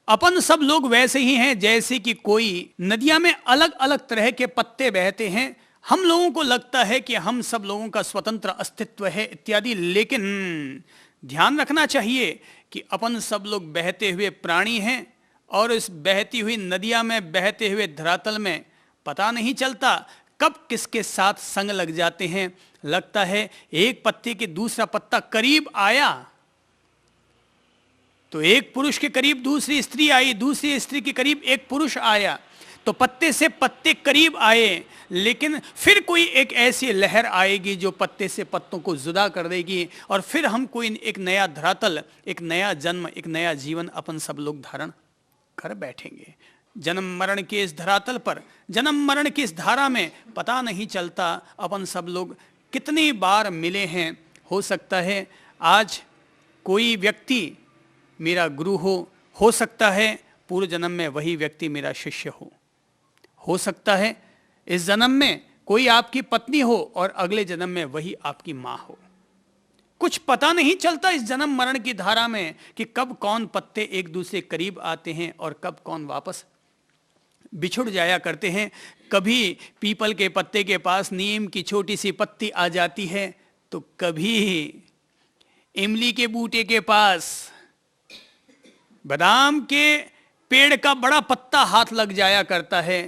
A: अपन सब लोग वैसे ही हैं जैसे कि कोई नदियां में अलग अलग तरह के पत्ते बहते हैं। हम लोगों को लगता है कि हम सब लोगों का स्वतंत्र अस्तित्व है इत्यादि, लेकिन ध्यान रखना चाहिए कि अपन सब लोग बहते हुए प्राणी हैं और इस बहती हुई नदिया में, बहते हुए धरातल में पता नहीं चलता कब किसके साथ संग लग जाते हैं। लगता है एक पत्ते के दूसरा पत्ता करीब आया तो एक पुरुष के करीब दूसरी स्त्री आई, दूसरी स्त्री के करीब एक पुरुष आया, तो पत्ते से पत्ते करीब आए, लेकिन फिर कोई एक ऐसी लहर आएगी जो पत्ते से पत्तों को जुदा कर देगी और फिर हम कोई एक नया धरातल, एक नया जन्म, एक नया जीवन अपन सब लोग धारण कर बैठेंगे। जन्म मरण के इस धरातल पर, जन्म मरण की इस धारा में पता नहीं चलता अपन सब लोग कितनी बार मिले हैं। हो सकता है आज कोई व्यक्ति मेरा गुरु हो सकता है पूर्व जन्म में वही व्यक्ति मेरा शिष्य हो सकता है इस जन्म में कोई आपकी पत्नी हो और अगले जन्म में वही आपकी मां हो। कुछ पता नहीं चलता इस जन्म मरण की धारा में कि कब कौन पत्ते एक दूसरे करीब आते हैं और कब कौन वापस बिछुड़ जाया करते हैं। कभी पीपल के पत्ते के पास नीम की छोटी सी पत्ती आ जाती है, तो कभी इमली के बूटे के पास बादाम के पेड़ का बड़ा पत्ता हाथ लग जाया करता है।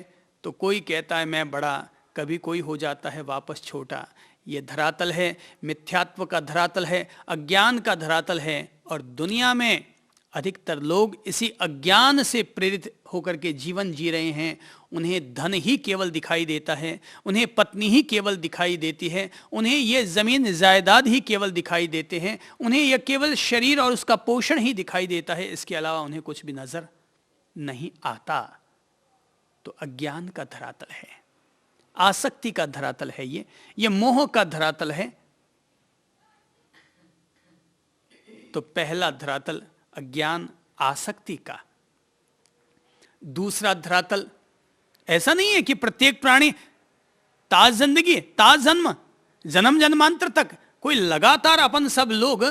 A: तो कोई कहता है मैं बड़ा, कभी कोई हो जाता है वापस छोटा। ये धरातल है, मिथ्यात्व का धरातल है, अज्ञान का धरातल है, और दुनिया में अधिकतर लोग इसी अज्ञान से प्रेरित होकर के जीवन जी रहे हैं। उन्हें धन ही केवल दिखाई देता है, उन्हें पत्नी ही केवल दिखाई देती है, उन्हें ये ज़मीन जायदाद ही केवल दिखाई देते हैं, उन्हें यह केवल शरीर और उसका पोषण ही दिखाई देता है। इसके अलावा उन्हें कुछ भी नज़र नहीं आता। तो अज्ञान का धरातल है, आसक्ति का धरातल है, ये मोह का धरातल है। तो पहला धरातल अज्ञान आसक्ति का। दूसरा धरातल, ऐसा नहीं है कि प्रत्येक प्राणी ताज जिंदगी, ताज जन्म, जन्म जन्मांतर तक कोई लगातार अपन सब लोग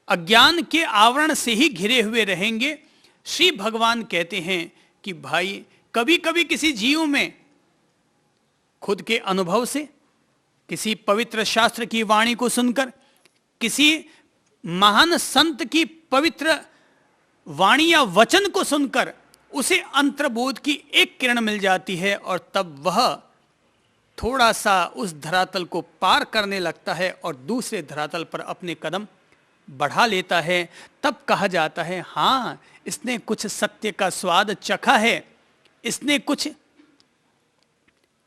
A: अज्ञान के आवरण से ही घिरे हुए रहेंगे। श्री भगवान कहते हैं कि भाई कभी कभी किसी जीव में खुद के अनुभव से, किसी पवित्र शास्त्र की वाणी को सुनकर, किसी महान संत की पवित्र वाणी या वचन को सुनकर उसे अंतर्बोध की एक किरण मिल जाती है और तब वह थोड़ा सा उस धरातल को पार करने लगता है और दूसरे धरातल पर अपने कदम बढ़ा लेता है। तब कहा जाता है हाँ, इसने कुछ सत्य का स्वाद चखा है, इसने कुछ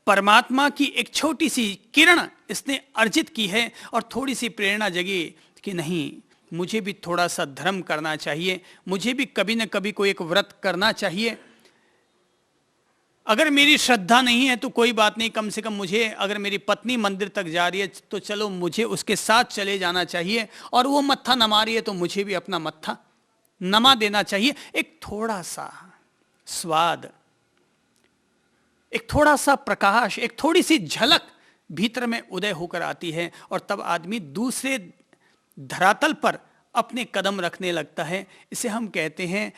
A: परमात्मा की एक छोटी सी किरण इसने अर्जित की है और थोड़ी सी प्रेरणा जगी कि नहीं, मुझे भी थोड़ा सा धर्म करना चाहिए, मुझे भी कभी न कभी कोई एक व्रत करना चाहिए। अगर मेरी श्रद्धा नहीं है तो कोई बात नहीं, कम से कम मुझे, अगर मेरी पत्नी मंदिर तक जा रही है तो चलो मुझे उसके साथ चले जाना चाहिए, और वो मत्था नमा रही है तो मुझे भी अपना मत्था नमा देना चाहिए। एक थोड़ा सा स्वाद, एक थोड़ा सा प्रकाश, एक थोड़ी सी झलक भीतर में उदय होकर आती है और तब आदमी दूसरे धरातल पर अपने कदम रखने लगता है। इसे हम कहते हैं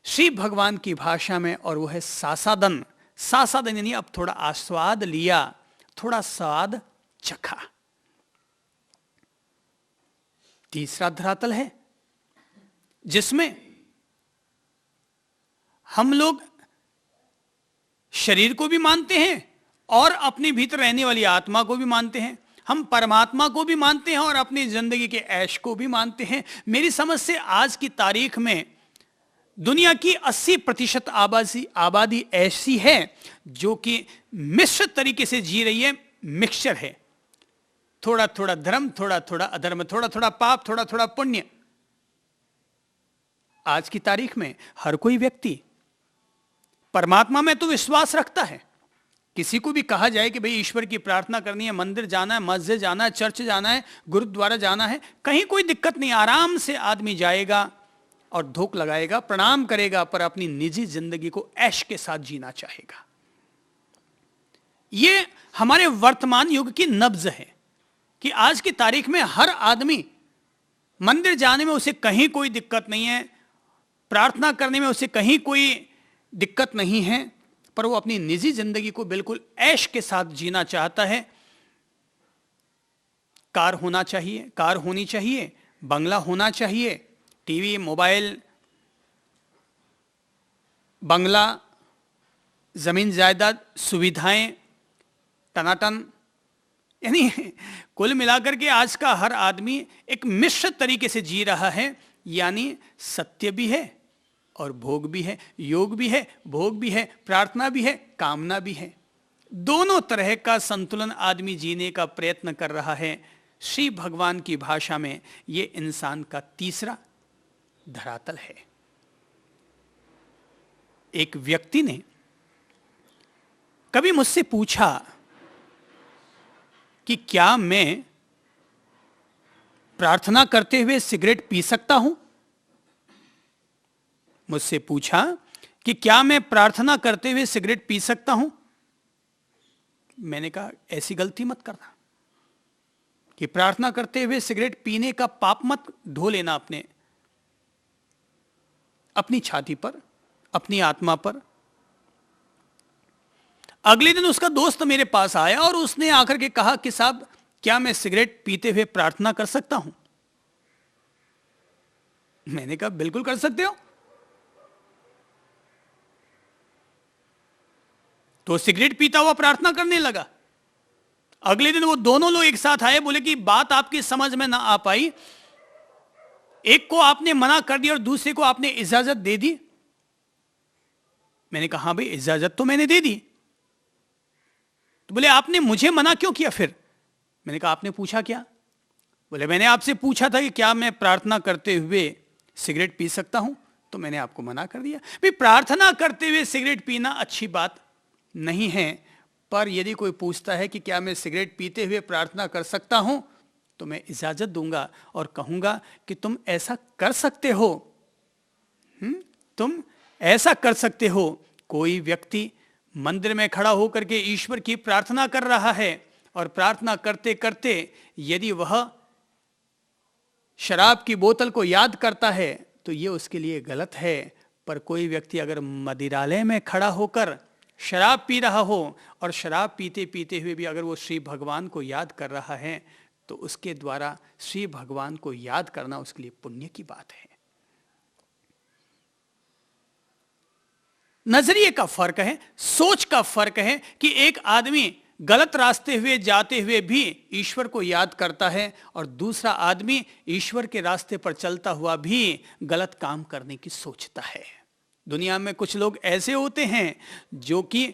A: श्री भगवान की भाषा में, और वो है सासादन। सासादन यानी अब थोड़ा आस्वाद लिया, थोड़ा स्वाद चखा। तीसरा धरातल है जिसमें हम लोग शरीर को भी मानते हैं और अपने भीतर रहने वाली आत्मा को भी मानते हैं, हम परमात्मा को भी मानते हैं और अपनी जिंदगी के ऐश को भी मानते हैं। मेरी समझ से आज की तारीख में दुनिया की 80% आबादी ऐसी है जो कि मिश्र तरीके से जी रही है, मिक्सचर है, थोड़ा थोड़ा धर्म, थोड़ा थोड़ा अधर्म, थोड़ा थोड़ा पाप, थोड़ा थोड़ा पुण्य। आज की तारीख में हर कोई व्यक्ति परमात्मा में तो विश्वास रखता है। किसी को भी कहा जाए कि भाई ईश्वर की प्रार्थना करनी है, मंदिर जाना है, मस्जिद जाना है, चर्च जाना है, गुरुद्वारा जाना है, कहीं कोई दिक्कत नहीं, आराम से आदमी जाएगा और धूप लगाएगा, प्रणाम करेगा, पर अपनी निजी जिंदगी को ऐश के साथ जीना चाहेगा। ये हमारे वर्तमान युग की नब्ज है कि आज की तारीख में हर आदमी मंदिर जाने में उसे कहीं कोई दिक्कत नहीं है, प्रार्थना करने में उसे कहीं कोई दिक्कत नहीं है, पर वो अपनी निजी जिंदगी को बिल्कुल ऐश के साथ जीना चाहता है। कार होना चाहिए, कार होनी चाहिए, बंगला होना चाहिए, टीवी, मोबाइल, बंगला, जमीन जायदाद, सुविधाएं, टनाटन। यानी कुल मिलाकर के आज का हर आदमी एक मिश्र तरीके से जी रहा है। यानी सत्य भी है और भोग भी है, योग भी है, भोग भी है, प्रार्थना भी है, कामना भी है। दोनों तरह का संतुलन आदमी जीने का प्रयत्न कर रहा है। श्री भगवान की भाषा में यह इंसान का तीसरा धरातल है। एक व्यक्ति ने कभी मुझसे पूछा कि क्या मैं प्रार्थना करते हुए सिगरेट पी सकता हूं? मुझसे पूछा कि क्या मैं प्रार्थना करते हुए सिगरेट पी सकता हूं? मैंने कहा ऐसी गलती मत करना कि प्रार्थना करते हुए सिगरेट पीने का पाप मत ढो लेना अपनी छाती पर, अपनी आत्मा पर। अगले दिन उसका दोस्त मेरे पास आया और उसने आकर के कहा कि साहब क्या मैं सिगरेट पीते हुए प्रार्थना कर सकता हूं? मैंने कहा बिल्कुल कर सकते हो। तो सिगरेट पीता हुआ प्रार्थना करने लगा। अगले दिन वो दोनों लोग एक साथ आए, बोले कि बात आपकी समझ में ना आ पाई, एक को आपने मना कर दिया और दूसरे को आपने इजाजत दे दी। मैंने कहा हाँ भाई इजाजत तो मैंने दे दी। तो बोले आपने मुझे मना क्यों किया फिर? मैंने कहा आपने पूछा क्या? बोले मैंने आपसे पूछा था कि क्या मैं प्रार्थना करते हुए सिगरेट पी सकता हूं, तो मैंने आपको मना कर दिया। भाई प्रार्थना करते हुए सिगरेट पीना अच्छी बात नहीं है, पर यदि कोई पूछता है कि क्या मैं सिगरेट पीते हुए प्रार्थना कर सकता हूं, तो मैं इजाजत दूंगा और कहूंगा कि तुम ऐसा कर सकते हो। तुम ऐसा कर सकते हो। कोई व्यक्ति मंदिर में खड़ा होकर के ईश्वर की प्रार्थना कर रहा है और प्रार्थना करते करते यदि वह शराब की बोतल को याद करता है तो यह उसके लिए गलत है। पर कोई व्यक्ति अगर मदिरालय में खड़ा होकर शराब पी रहा हो और शराब पीते पीते हुए भी अगर वो श्री भगवान को याद कर रहा है तो उसके द्वारा श्री भगवान को याद करना उसके लिए पुण्य की बात है। नजरिए का फर्क है, सोच का फर्क है कि एक आदमी गलत रास्ते हुए जाते हुए भी ईश्वर को याद करता है और दूसरा आदमी ईश्वर के रास्ते पर चलता हुआ भी गलत काम करने की सोचता है। दुनिया में कुछ लोग ऐसे होते हैं जो कि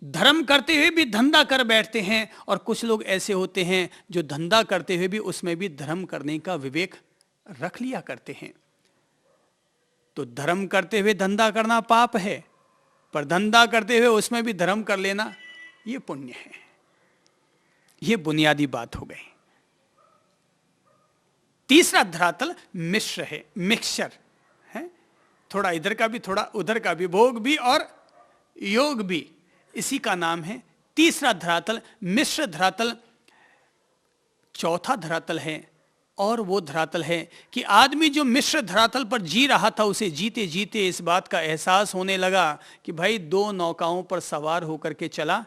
A: धर्म करते हुए भी धंधा कर बैठते हैं और कुछ लोग ऐसे होते हैं जो धंधा करते हुए भी उसमें भी धर्म करने का विवेक रख लिया करते हैं। तो धर्म करते हुए धंधा करना पाप है, पर धंधा करते हुए उसमें भी धर्म कर लेना यह पुण्य है। यह बुनियादी बात हो गई। तीसरा धरातल मिश्र है, मिक्सचर है, थोड़ा इधर का भी थोड़ा उधर का भी, भोग भी और योग भी, इसी का नाम है तीसरा धरातल, मिश्र धरातल। चौथा धरातल है और वो धरातल है कि आदमी जो मिश्र धरातल पर जी रहा था उसे जीते जीते इस बात का एहसास होने लगा कि भाई दो नौकाओं पर सवार होकर के चला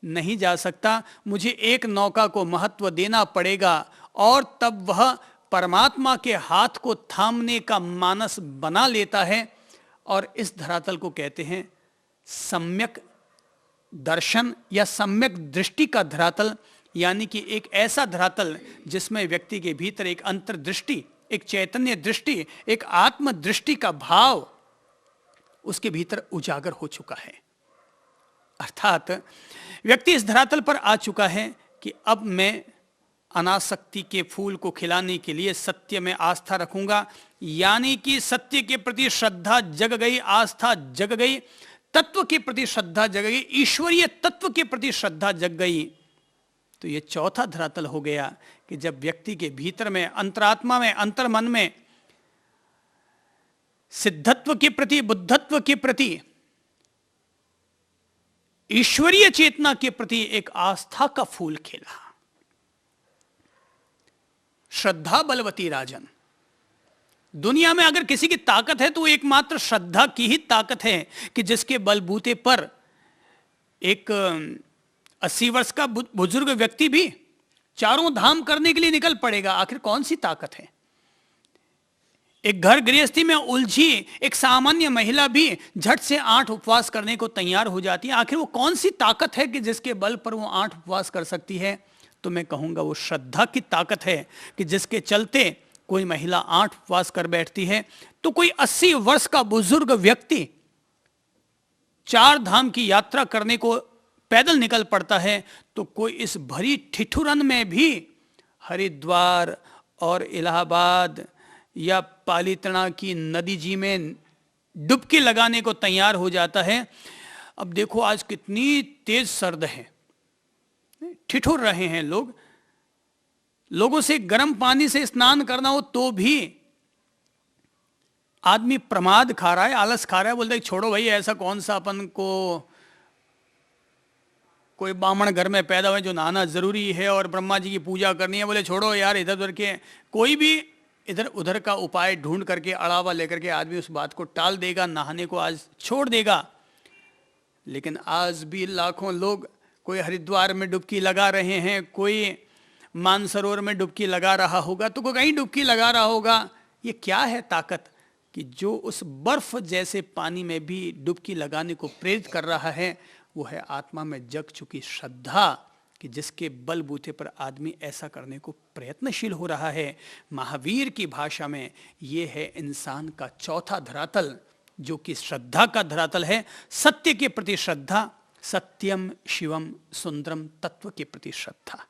A: नहीं जा सकता, मुझे एक नौका को महत्व देना पड़ेगा। और तब वह परमात्मा के हाथ को थामने का मानस बना लेता है और इस धरातल को कहते हैं सम्यक दर्शन या सम्यक दृष्टि का धरातल। यानी कि एक ऐसा धरातल जिसमें व्यक्ति के भीतर एक अंतर्दृष्टि, एक चैतन्य दृष्टि, एक आत्म दृष्टि का भाव उसके भीतर उजागर हो चुका है। अर्थात व्यक्ति इस धरातल पर आ चुका है कि अब मैं अनासक्ति के फूल को खिलाने के लिए सत्य में आस्था रखूंगा। यानी कि सत्य के प्रति श्रद्धा जग गई, आस्था जग गई, तत्व के प्रति श्रद्धा जग गई, ईश्वरीय तत्व के प्रति श्रद्धा जग गई। तो ये चौथा धरातल हो गया कि जब व्यक्ति के भीतर में, अंतरात्मा में, अंतर्मन में सिद्धत्व के प्रति, बुद्धत्व के प्रति, ईश्वरीय चेतना के प्रति एक आस्था का फूल खिला। श्रद्धा बलवती राजन, दुनिया में अगर किसी की ताकत है तो वो एकमात्र श्रद्धा की ही ताकत है कि जिसके बलबूते पर एक 80 वर्ष का बुजुर्ग व्यक्ति भी चारों धाम करने के लिए निकल पड़ेगा। आखिर कौन सी ताकत है? एक घर गृहस्थी में उलझी एक सामान्य महिला भी झट से 8 उपवास करने को तैयार हो जाती है। आखिर वो कौन सी ताकत है कि जिसके बल पर वो 8 उपवास कर सकती है? तो मैं कहूंगा वो श्रद्धा की ताकत है कि जिसके चलते कोई महिला 8 उपवास कर बैठती है, तो कोई 80 वर्ष का बुजुर्ग व्यक्ति 4 धाम की यात्रा करने को पैदल निकल पड़ता है, तो कोई इस भरी ठिठुरन में भी हरिद्वार और इलाहाबाद या पालीताना की नदी जी में डुबकी लगाने को तैयार हो जाता है। अब देखो आज कितनी तेज सर्द है, ठिठुर रहे हैं लोग। लोगों से गर्म पानी से स्नान करना हो तो भी आदमी प्रमाद खा रहा है, आलस खा रहा है, बोलते छोड़ो भाई, ऐसा कौन सा अपन को कोई बामण घर में पैदा हुए जो नहाना जरूरी है और ब्रह्मा जी की पूजा करनी है, बोले छोड़ो यार, इधर उधर के कोई भी इधर उधर का उपाय ढूंढ करके अड़ावा लेकर के आदमी उस बात को टाल देगा, नहाने को आज छोड़ देगा। लेकिन आज भी लाखों लोग, कोई हरिद्वार में डुबकी लगा रहे हैं, कोई मानसरोवर में डुबकी लगा रहा होगा, तो कोई कहीं डुबकी लगा रहा होगा। ये क्या है ताकत कि जो उस बर्फ जैसे पानी में भी डुबकी लगाने को प्रेरित कर रहा है? वो है आत्मा में जग चुकी श्रद्धा कि जिसके बलबूते पर आदमी ऐसा करने को प्रयत्नशील हो रहा है। महावीर की भाषा में ये है इंसान का चौथा धरातल, जो कि श्रद्धा का धरातल है। सत्य के प्रति श्रद्धा, सत्यम शिवम सुंदरम, तत्व के प्रति श्रद्धा,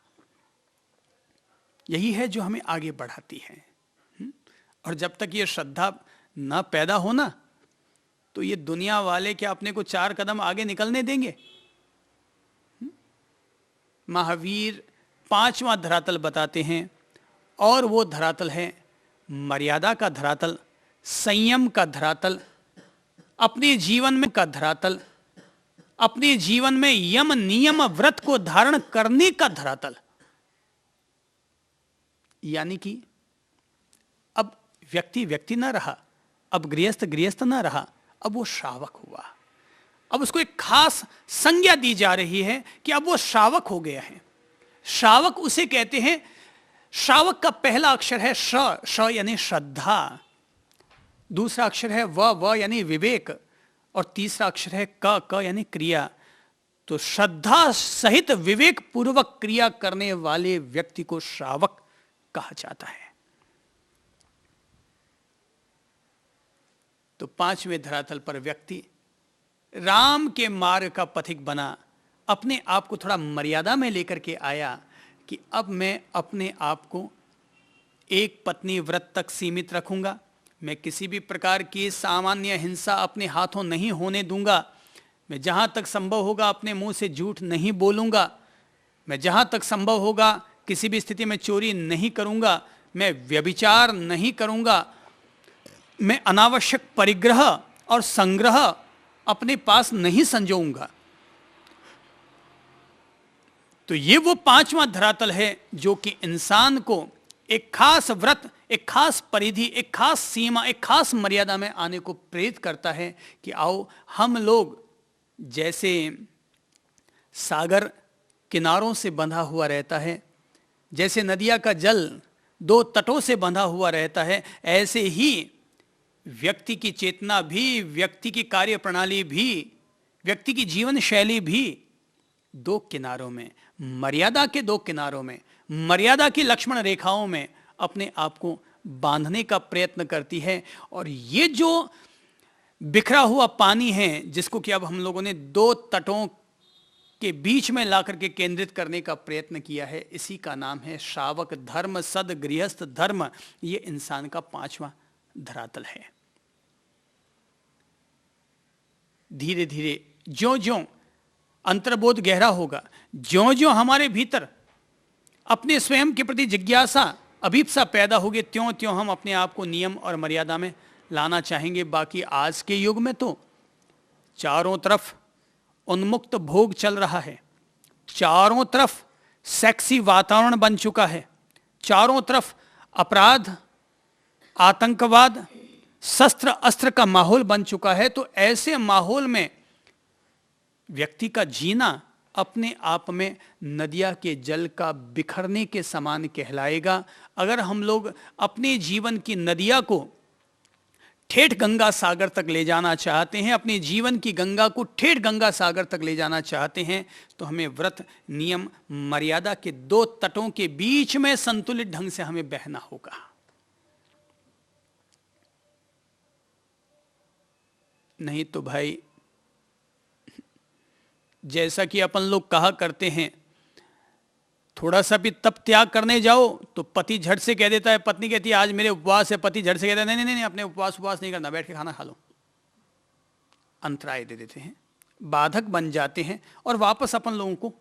A: यही है जो हमें आगे बढ़ाती है। और जब तक ये श्रद्धा ना पैदा हो ना, तो ये दुनिया वाले क्या अपने को 4 कदम आगे निकलने देंगे? महावीर 5वां धरातल बताते हैं, और वो धरातल है मर्यादा का धरातल, संयम का धरातल, अपने जीवन में का धरातल, अपने जीवन में यम नियम व्रत को धारण करने का धरातल। यानी कि अब व्यक्ति व्यक्ति ना रहा, अब गृहस्थ गृहस्थ ना रहा, अब वो श्रावक हुआ। अब उसको एक खास संज्ञा दी जा रही है कि अब वो श्रावक हो गया है। श्रावक उसे कहते हैं, श्रावक का पहला अक्षर है श यानी श्रद्धा, दूसरा अक्षर है व यानी विवेक, और तीसरा अक्षर है क यानी क्रिया। तो श्रद्धा सहित विवेक पूर्वक क्रिया करने वाले व्यक्ति को श्रावक कहा जाता है। तो 5वें धरातल पर व्यक्ति राम के मार्ग का पथिक बना, अपने आप को थोड़ा मर्यादा में लेकर के आया कि अब मैं अपने आप को एक पत्नी व्रत तक सीमित रखूंगा, मैं किसी भी प्रकार की सामान्य हिंसा अपने हाथों नहीं होने दूंगा, मैं जहां तक संभव होगा अपने मुंह से झूठ नहीं बोलूंगा, मैं जहां तक संभव होगा किसी भी स्थिति में चोरी नहीं करूंगा, मैं व्यभिचार नहीं करूंगा, मैं अनावश्यक परिग्रह और संग्रह अपने पास नहीं संजोऊंगा। तो ये वो 5वां धरातल है जो कि इंसान को एक खास व्रत, एक खास परिधि, एक खास सीमा, एक खास मर्यादा में आने को प्रेरित करता है कि आओ हम लोग जैसे सागर किनारों से बंधा हुआ रहता है, जैसे नदिया का जल 2 तटों से बंधा हुआ रहता है, ऐसे ही व्यक्ति की चेतना भी, व्यक्ति की कार्य प्रणाली भी, व्यक्ति की जीवन शैली भी 2 किनारों में, मर्यादा के 2 किनारों में, मर्यादा की लक्ष्मण रेखाओं में अपने आप को बांधने का प्रयत्न करती है। और ये जो बिखरा हुआ पानी है, जिसको कि अब हम लोगों ने 2 तटों के बीच में ला करके केंद्रित करने का प्रयत्न किया है, इसी का नाम है श्रावक धर्म, सद गृहस्थ धर्म। ये इंसान का 5वां धरातल है। धीरे धीरे ज्यों ज्यों अंतर्बोध गहरा होगा, ज्यों ज्यों हमारे भीतर अपने स्वयं के प्रति जिज्ञासा, अभीप्सा पैदा होगी, त्यों त्यों हम अपने आप को नियम और मर्यादा में लाना चाहेंगे। बाकी आज के युग में तो चारों तरफ उन्मुक्त भोग चल रहा है, चारों तरफ सेक्सी वातावरण बन चुका है, चारों तरफ अपराध आतंकवाद, शस्त्र अस्त्र का माहौल बन चुका है। तो ऐसे माहौल में व्यक्ति का जीना अपने आप में नदिया के जल का बिखरने के समान कहलाएगा। अगर हम लोग अपने जीवन की नदिया को ठेठ गंगा सागर तक ले जाना चाहते हैं, अपने जीवन की गंगा को ठेठ गंगा सागर तक ले जाना चाहते हैं, तो हमें व्रत, नियम, मर्यादा के दो तटों के बीच में संतुलित ढंग से हमें बहना होगा। नहीं तो भाई, जैसा कि अपन लोग कहा करते हैं, थोड़ा सा भी तप त्याग करने जाओ तो पति झट से कह देता है, पत्नी कहती है आज मेरे उपवास है, पति झट से कहता है नहीं नहीं नहीं, अपने उपवास नहीं करना, बैठ के खाना खा लो। अंतराय दे देते हैं, बाधक बन जाते हैं और वापस अपन लोगों को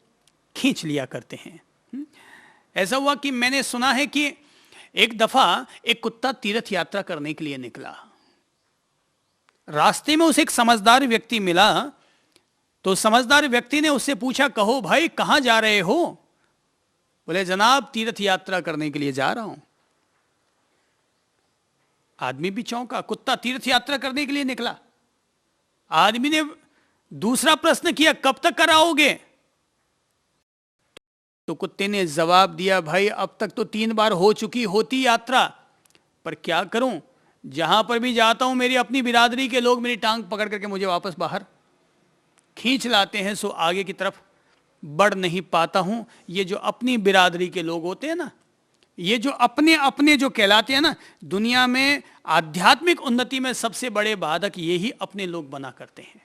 A: खींच लिया करते हैं। ऐसा हुआ कि मैंने सुना है कि एक दफा एक कुत्ता तीर्थ यात्रा करने के लिए निकला। रास्ते में उसे एक समझदार व्यक्ति मिला, तो समझदार व्यक्ति ने उससे पूछा, कहो भाई कहां जा रहे हो? बोले जनाब तीर्थ यात्रा करने के लिए जा रहा हूं। आदमी भी चौंका, कुत्ता तीर्थ यात्रा करने के लिए निकला। आदमी ने दूसरा प्रश्न किया, कब तक कराओगे? तो कुत्ते ने जवाब दिया, भाई अब तक तो 3 बार हो चुकी होती यात्रा, पर क्या करूं, जहां पर भी जाता हूं मेरी अपनी बिरादरी के लोग मेरी टांग पकड़ करके मुझे वापस बाहर खींच लाते हैं, सो आगे की तरफ बढ़ नहीं पाता हूं। ये जो अपनी बिरादरी के लोग होते हैं ना, ये जो अपने अपने जो कहलाते हैं ना, दुनिया में आध्यात्मिक उन्नति में सबसे बड़े बाधक यही अपने लोग बना करते हैं।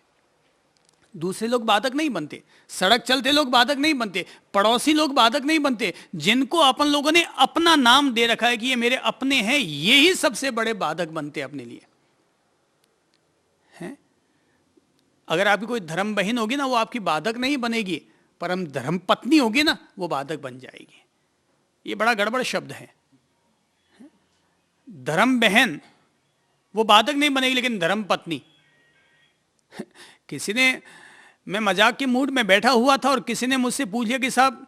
A: दूसरे लोग बाधक नहीं बनते, सड़क चलते लोग बाधक नहीं बनते, पड़ोसी लोग बाधक नहीं बनते। जिनको अपन लोगों ने अपना नाम दे रखा है कि ये मेरे अपने हैं, यही सबसे बड़े बाधक बनते अपने लिए हैं। अगर आपकी कोई धर्म बहन होगी ना, वो आपकी बाधक नहीं बनेगी, परम धर्म पत्नी होगी ना, वो बाधक बन जाएगी। ये बड़ा गड़बड़ शब्द है। धर्म बहन वो बाधक नहीं बनेगी, लेकिन धर्म पत्नी किसी ने, मैं मजाक के मूड में बैठा हुआ था और किसी ने मुझसे पूछ लिया कि साहब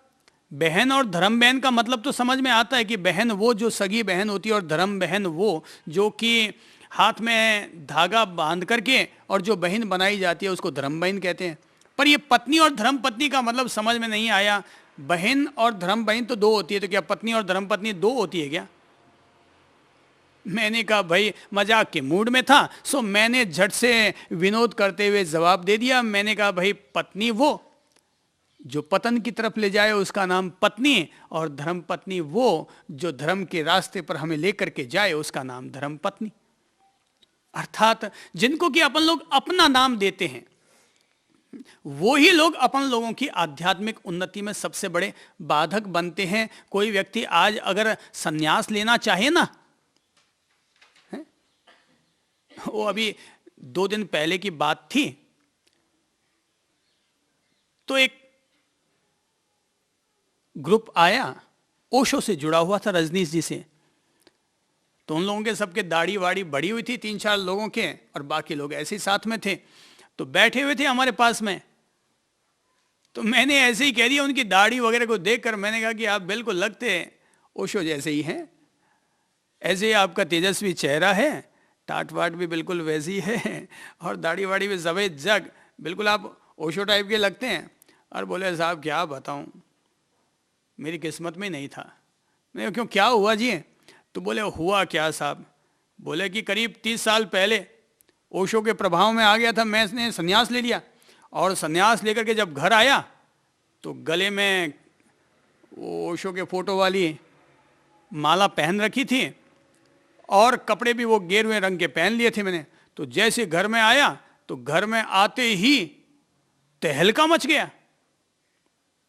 A: बहन और धर्म बहन का मतलब तो समझ में आता है कि बहन वो जो सगी बहन होती है और धर्म बहन वो जो कि हाथ में धागा बांध करके और जो बहन बनाई जाती है उसको धर्म बहन कहते हैं। पर ये पत्नी और धर्म पत्नी का मतलब समझ में नहीं आया। बहन और धर्म बहन तो 2 होती है, तो क्या पत्नी और धर्म पत्नी 2 होती है क्या? मैंने कहा भाई मजाक के मूड में था, सो मैंने झट से विनोद करते हुए जवाब दे दिया। मैंने कहा भाई पत्नी वो जो पतन की तरफ ले जाए उसका नाम पत्नी, और धर्म पत्नी वो जो धर्म के रास्ते पर हमें लेकर के जाए उसका नाम धर्म पत्नी। अर्थात जिनको कि अपन लोग अपना नाम देते हैं, वो ही लोग अपन लोगों की आध्यात्मिक उन्नति में सबसे बड़े बाधक बनते हैं। कोई व्यक्ति आज अगर सन्यास लेना चाहे ना, वो अभी 2 दिन पहले की बात थी, तो एक ग्रुप आया, ओशो से जुड़ा हुआ था, रजनीश जी से। तो उन लोगों के सबके दाढ़ी वाड़ी बड़ी हुई थी, 3-4 लोगों के, और बाकी लोग ऐसे ही साथ में थे। तो बैठे हुए थे हमारे पास में। तो मैंने ऐसे ही कह दिया उनकी दाढ़ी वगैरह को देखकर, मैंने कहा कि आप बिल्कुल लगते ओशो जैसे ही हैं, ऐसे ही आपका तेजस्वी चेहरा है, टाट वाट भी बिल्कुल वैसी है, और दाढ़ी वाड़ी भी सफ़ेद जग, बिल्कुल आप ओशो टाइप के लगते हैं। और बोले साहब क्या बताऊं, मेरी किस्मत में नहीं था। मैं क्यों, क्या हुआ जी? तो बोले हुआ क्या साहब? बोले कि करीब 30 साल पहले ओशो के प्रभाव में आ गया था, मैंने संन्यास ले लिया, और संन्यास लेकर के जब घर आया तो गले में वो ओशो के फोटो वाली माला पहन रखी थी, और कपड़े भी वो गेरुए रंग के पहन लिए थे मैंने। तो जैसे घर में आया तो घर में आते ही तहलका मच गया।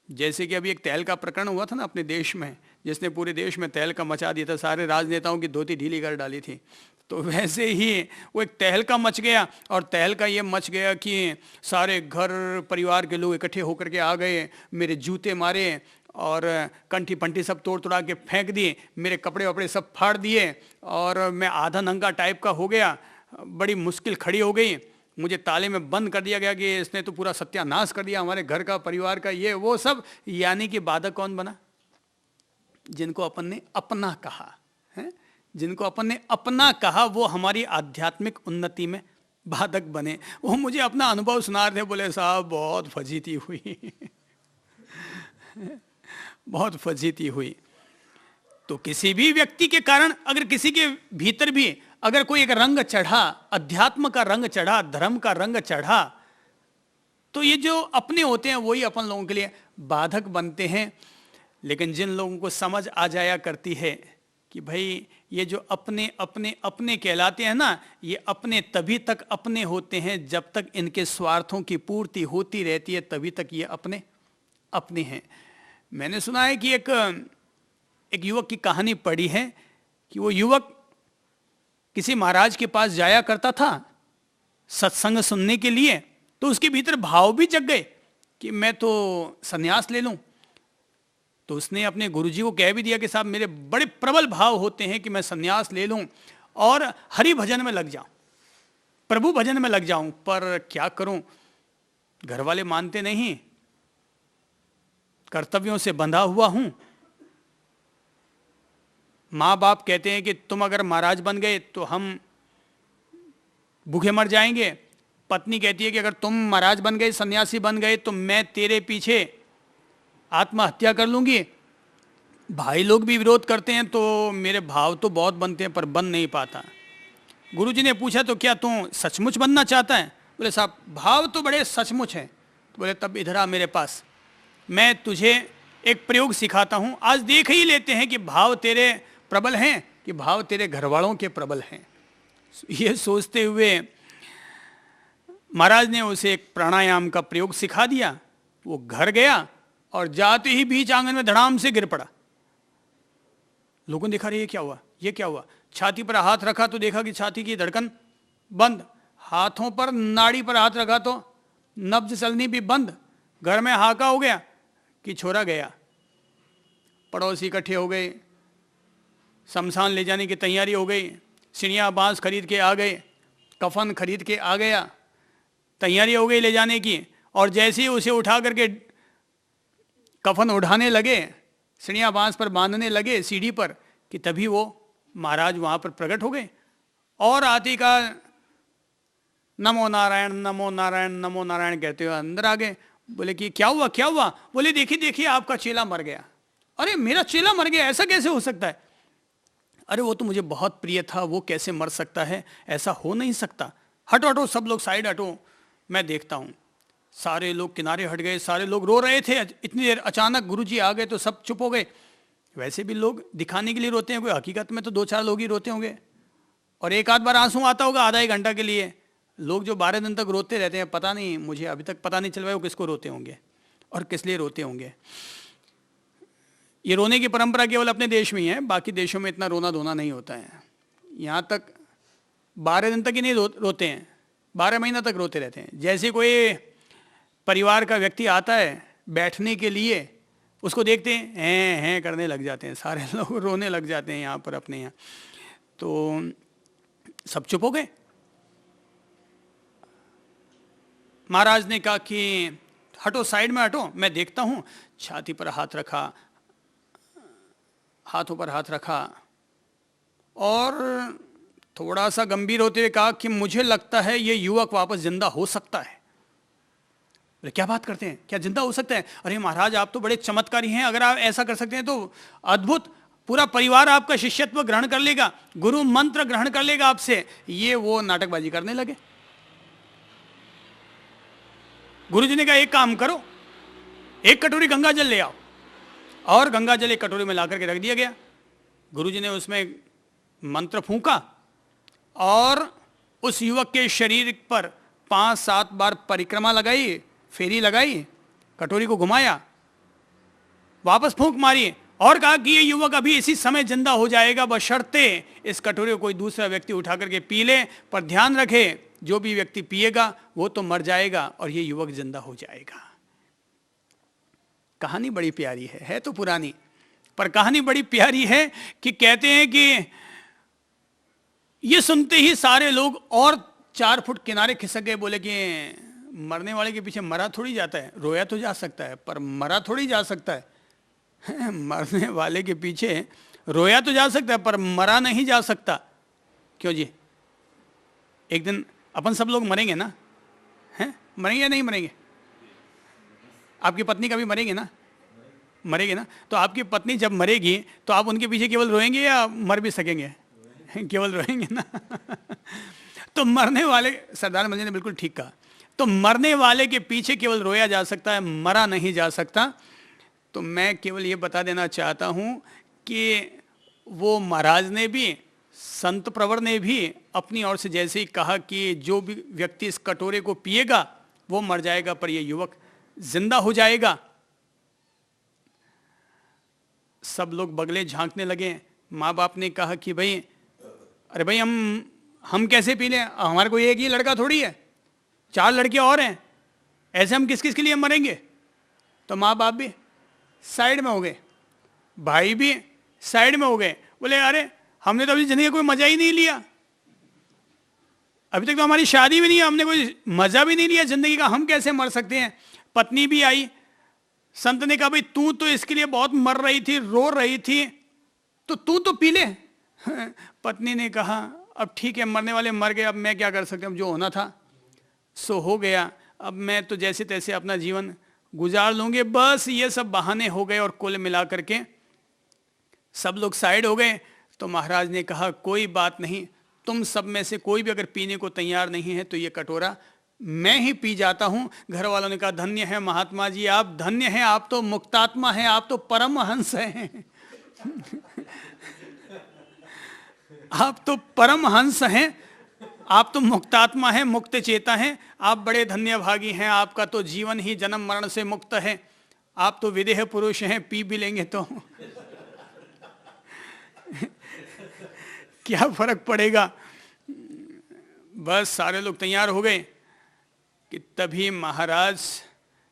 A: जैसे कि अभी एक तहलका प्रकरण हुआ था ना अपने देश में, जिसने पूरे देश में तहलका मचा दिया था, सारे राजनेताओं की धोती ढीली कर डाली थी। तो वैसे ही वो एक तहलका मच गया, और तहलका ये मच गया कि सारे घर परिवार के लोग इकट्ठे होकर के आ गए, मेरे जूते मारे और कंठी पंठी सब तोड़ तोड़ा के फेंक दिए, मेरे कपड़े वपड़े सब फाड़ दिए, और मैं आधा नंगा टाइप का हो गया। बड़ी मुश्किल खड़ी हो गई, मुझे ताले में बंद कर दिया गया कि इसने तो पूरा सत्यानाश कर दिया हमारे घर का, परिवार का, ये वो सब। यानी कि बाधक कौन बना? जिनको अपन ने अपना कहा है, जिनको अपन ने अपना कहा वो हमारी आध्यात्मिक उन्नति में बाधक बने। वो मुझे अपना अनुभव सुना रहे थे, बोले साहब बहुत फजीती हुई बहुत फजीती हुई। तो किसी भी व्यक्ति के कारण अगर किसी के भीतर भी अगर कोई एक रंग चढ़ा, अध्यात्म का रंग चढ़ा, धर्म का रंग चढ़ा, तो ये जो अपने होते हैं वही अपन लोगों के लिए बाधक बनते हैं। लेकिन जिन लोगों को समझ आ जाया करती है कि भाई ये जो अपने अपने अपने कहलाते हैं ना, ये अपने तभी तक अपने होते हैं जब तक इनके स्वार्थों की पूर्ति होती रहती है, तभी तक ये अपने अपने हैं। मैंने सुना है कि एक युवक की कहानी पढ़ी है कि वो युवक किसी महाराज के पास जाया करता था सत्संग सुनने के लिए, तो उसके भीतर भाव भी जग गए कि मैं तो संन्यास ले लूं। तो उसने अपने गुरुजी को कह भी दिया कि साहब मेरे बड़े प्रबल भाव होते हैं कि मैं संन्यास ले लूं और हरि भजन में लग जाऊं, प्रभु भजन में लग जाऊं, पर क्या करूं, घर वाले मानते नहीं, कर्तव्यों से बंधा हुआ हूं। माँ बाप कहते हैं कि तुम अगर महाराज बन गए तो हम भूखे मर जाएंगे। पत्नी कहती है कि अगर तुम महाराज बन गए, सन्यासी बन गए, तो मैं तेरे पीछे आत्महत्या कर लूंगी। भाई लोग भी विरोध करते हैं, तो मेरे भाव तो बहुत बनते हैं पर बन नहीं पाता। गुरुजी ने पूछा तो क्या तू सचमुच बनना चाहता है? बोले साहब भाव तो बड़े सचमुच हैं। तो बोले तब इधर आ मेरे पास, मैं तुझे एक प्रयोग सिखाता हूँ, आज देख ही लेते हैं कि भाव तेरे प्रबल हैं कि भाव तेरे घर वालों के प्रबल हैं। ये सोचते हुए महाराज ने उसे एक प्राणायाम का प्रयोग सिखा दिया। वो घर गया और जाते ही बीच आंगन में धड़ाम से गिर पड़ा। लोगों ने देखा, रहे ये क्या हुआ, ये क्या हुआ। छाती पर हाथ रखा तो देखा कि छाती की धड़कन बंद, हाथों पर नाड़ी पर हाथ रखा तो नब्ज चलनी भी बंद। घर में हाका हो गया कि छोरा गया। पड़ोसी इकट्ठे हो गए, शमशान ले जाने की तैयारी हो गई, सिड़ियाँ बांस खरीद के आ गए, कफन खरीद के आ गया, तैयारी हो गई ले जाने की। और जैसे ही उसे उठा करके कफन उठाने लगे, सिड़ियाँ बांस पर बांधने लगे सीढ़ी पर, कि तभी वो महाराज वहाँ पर प्रकट हो गए। और आती का नमो नारायण नमो नारायण नमो नारायण कहते हुए अंदर आ गए। बोले कि क्या हुआ क्या हुआ? बोले देखिए देखिए आपका चेला मर गया। अरे मेरा चेला मर गया, ऐसा कैसे हो सकता है? अरे वो तो मुझे बहुत प्रिय था, वो कैसे मर सकता है, ऐसा हो नहीं सकता। हटो हटो, सब लोग साइड हटो, मैं देखता हूँ। सारे लोग किनारे हट गए, सारे लोग रो रहे थे। इतनी देर अचानक गुरुजी आ गए तो सब चुप हो गए। वैसे भी लोग दिखाने के लिए रोते हैं, कोई हकीकत में तो 2-4 लोग ही रोते होंगे, और एक आध बार आंसू आता होगा आधा एक घंटा के लिए। लोग जो 12 दिन तक रोते रहते हैं, पता नहीं, मुझे अभी तक पता नहीं चल पाया वो किसको रोते होंगे और किस लिए रोते होंगे। ये रोने की परंपरा केवल अपने देश में ही है, बाकी देशों में इतना रोना धोना नहीं होता है। यहाँ तक 12 दिन तक ही नहीं रोते हैं, 12 महीना तक रोते रहते हैं। जैसे कोई परिवार का व्यक्ति आता है बैठने के लिए, उसको देखते हैं करने लग जाते हैं, सारे लोग रोने लग जाते हैं यहाँ पर अपने यहाँ। तो सब चुप हो गए। महाराज ने कहा कि हटो, साइड में हटो, मैं देखता हूँ। छाती पर हाथ रखा, हाथों पर हाथ रखा और थोड़ा सा गंभीर होते हुए कहा कि मुझे लगता है ये युवक वापस जिंदा हो सकता है। बोले क्या बात करते हैं, क्या जिंदा हो सकता है? अरे महाराज आप तो बड़े चमत्कारी हैं, अगर आप ऐसा कर सकते हैं तो अद्भुत, पूरा परिवार आपका शिष्यत्व ग्रहण कर लेगा, गुरु मंत्र ग्रहण कर लेगा आपसे। ये वो नाटकबाजी करने लगे। गुरुजी ने कहा एक काम करो, एक कटोरी गंगा जल ले आओ। और गंगा जल एक कटोरी में ला करके रख दिया गया। गुरुजी ने उसमें मंत्र फूंका और उस युवक के शरीर पर 5-7 बार परिक्रमा लगाई, फेरी लगाई, कटोरी को घुमाया, वापस फूंक मारी और कहा कि ये युवक अभी इसी समय जिंदा हो जाएगा, बशर्ते इस कटोरी को कोई दूसरा व्यक्ति उठा करके पी ले। पर ध्यान रखे, जो भी व्यक्ति पिएगा वो तो मर जाएगा और ये युवक जिंदा हो जाएगा। कहानी बड़ी प्यारी है तो पुरानी, पर कहानी बड़ी प्यारी है कि कहते हैं कि ये सुनते ही सारे लोग और 4 फुट किनारे खिसक गए। बोले कि मरने वाले के पीछे मरा थोड़ी जाता है, रोया तो जा सकता है पर मरा थोड़ी जा सकता है। मरने वाले के पीछे रोया तो जा सकता है पर मरा नहीं जा सकता। क्यों जी? एक दिन अपन सब लोग मरेंगे ना, हैं? मरेंगे या नहीं मरेंगे? आपकी पत्नी कभी मरेगी ना? मरेगी ना? तो आपकी पत्नी जब मरेगी तो आप उनके पीछे केवल रोएंगे या मर भी सकेंगे? केवल रोएंगे ना। तो मरने वाले, सरदार मल्ली ने बिल्कुल ठीक कहा, तो मरने वाले के पीछे केवल रोया जा सकता है, मरा नहीं जा सकता। तो मैं केवल ये बता देना चाहता हूं कि वो महाराज ने भी, संत प्रवर ने भी अपनी ओर से जैसे ही कहा कि जो भी व्यक्ति इस कटोरे को पिएगा वो मर जाएगा पर ये युवक जिंदा हो जाएगा। सब लोग बगले झांकने लगे। माँ बाप ने कहा कि भाई, अरे भाई हम कैसे पी लें, हमारे कोई एक ही लड़का थोड़ी है, 4 लड़के और हैं, ऐसे हम किस किस के लिए मरेंगे? तो माँ बाप भी साइड में हो गए, भाई भी साइड में हो गए। बोले अरे हमने तो अभी जिंदगी का कोई मजा ही नहीं लिया, अभी तक तो हमारी शादी भी नहीं है, हमने कोई मजा भी नहीं लिया जिंदगी का, हम कैसे मर सकते हैं? पत्नी भी आई। संत ने कहा भाई तू तो इसके लिए बहुत मर रही थी, रो रही थी, तो तू तो पी ले। पत्नी ने कहा अब ठीक है, मरने वाले मर गए, अब मैं क्या कर सकता हूँ, जो होना था सो हो गया, अब मैं तो जैसे तैसे अपना जीवन गुजार लूंगे। बस ये सब बहाने हो गए और कुल मिला करके सब लोग साइड हो गए। तो महाराज ने कहा कोई बात नहीं, तुम सब में से कोई भी अगर पीने को तैयार नहीं है तो ये कटोरा मैं ही पी जाता हूं। घर वालों ने कहा धन्य है महात्मा जी, आप धन्य हैं, आप तो मुक्तात्मा हैं, आप तो परमहंस हैं। आप तो परमहंस हैं, आप तो मुक्तात्मा हैं, मुक्त चेता हैं, आप बड़े धन्य भागी हैं, आपका तो जीवन ही जन्म मरण से मुक्त है, आप तो विदेह पुरुष हैं, पी भी लेंगे तो क्या फर्क पड़ेगा। बस सारे लोग तैयार हो गए कि तभी महाराज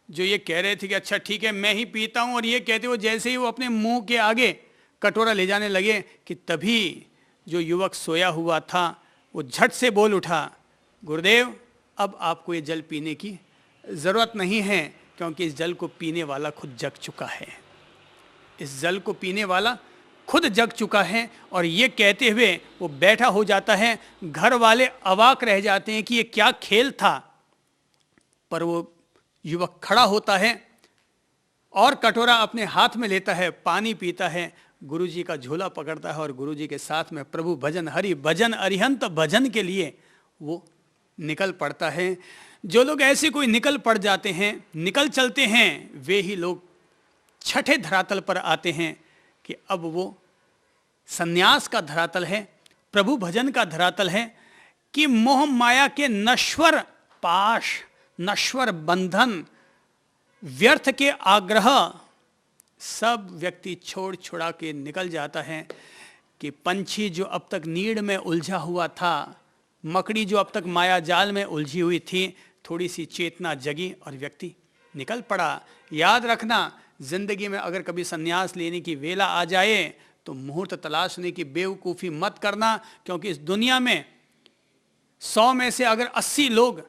A: जो ये कह रहे थे कि अच्छा ठीक है मैं ही पीता हूं, और ये कहते हुए जैसे ही वो अपने मुंह के आगे कटोरा ले जाने लगे कि तभी जो युवक सोया हुआ था वो झट से बोल उठा, गुरुदेव अब आपको ये जल पीने की ज़रूरत नहीं है, क्योंकि इस जल को पीने वाला खुद जग चुका है, इस जल को पीने वाला खुद जग चुका है। और ये कहते हुए वो बैठा हो जाता है। घर वाले अवाक रह जाते हैं कि ये क्या खेल था, पर वो युवक खड़ा होता है और कटोरा अपने हाथ में लेता है, पानी पीता है, गुरुजी का झोला पकड़ता है और गुरुजी के साथ में प्रभु भजन, हरि भजन, अरिहंत भजन के लिए वो निकल पड़ता है। जो लोग ऐसे कोई निकल पड़ जाते हैं, निकल चलते हैं, वे ही लोग छठे धरातल पर आते हैं कि अब वो सन्यास का धरातल है, प्रभु भजन का धरातल है, कि मोह माया के नश्वर पाश, नश्वर बंधन, व्यर्थ के आग्रह सब व्यक्ति छोड़ छुड़ा के निकल जाता है। कि पंछी जो अब तक नीड़ में उलझा हुआ था, मकड़ी जो अब तक माया जाल में उलझी हुई थी, थोड़ी सी चेतना जगी और व्यक्ति निकल पड़ा। याद रखना, जिंदगी में अगर कभी संन्यास लेने की वेला आ जाए तो मुहूर्त तलाशने की बेवकूफ़ी मत करना, क्योंकि इस दुनिया में 100 में से अगर 80 लोग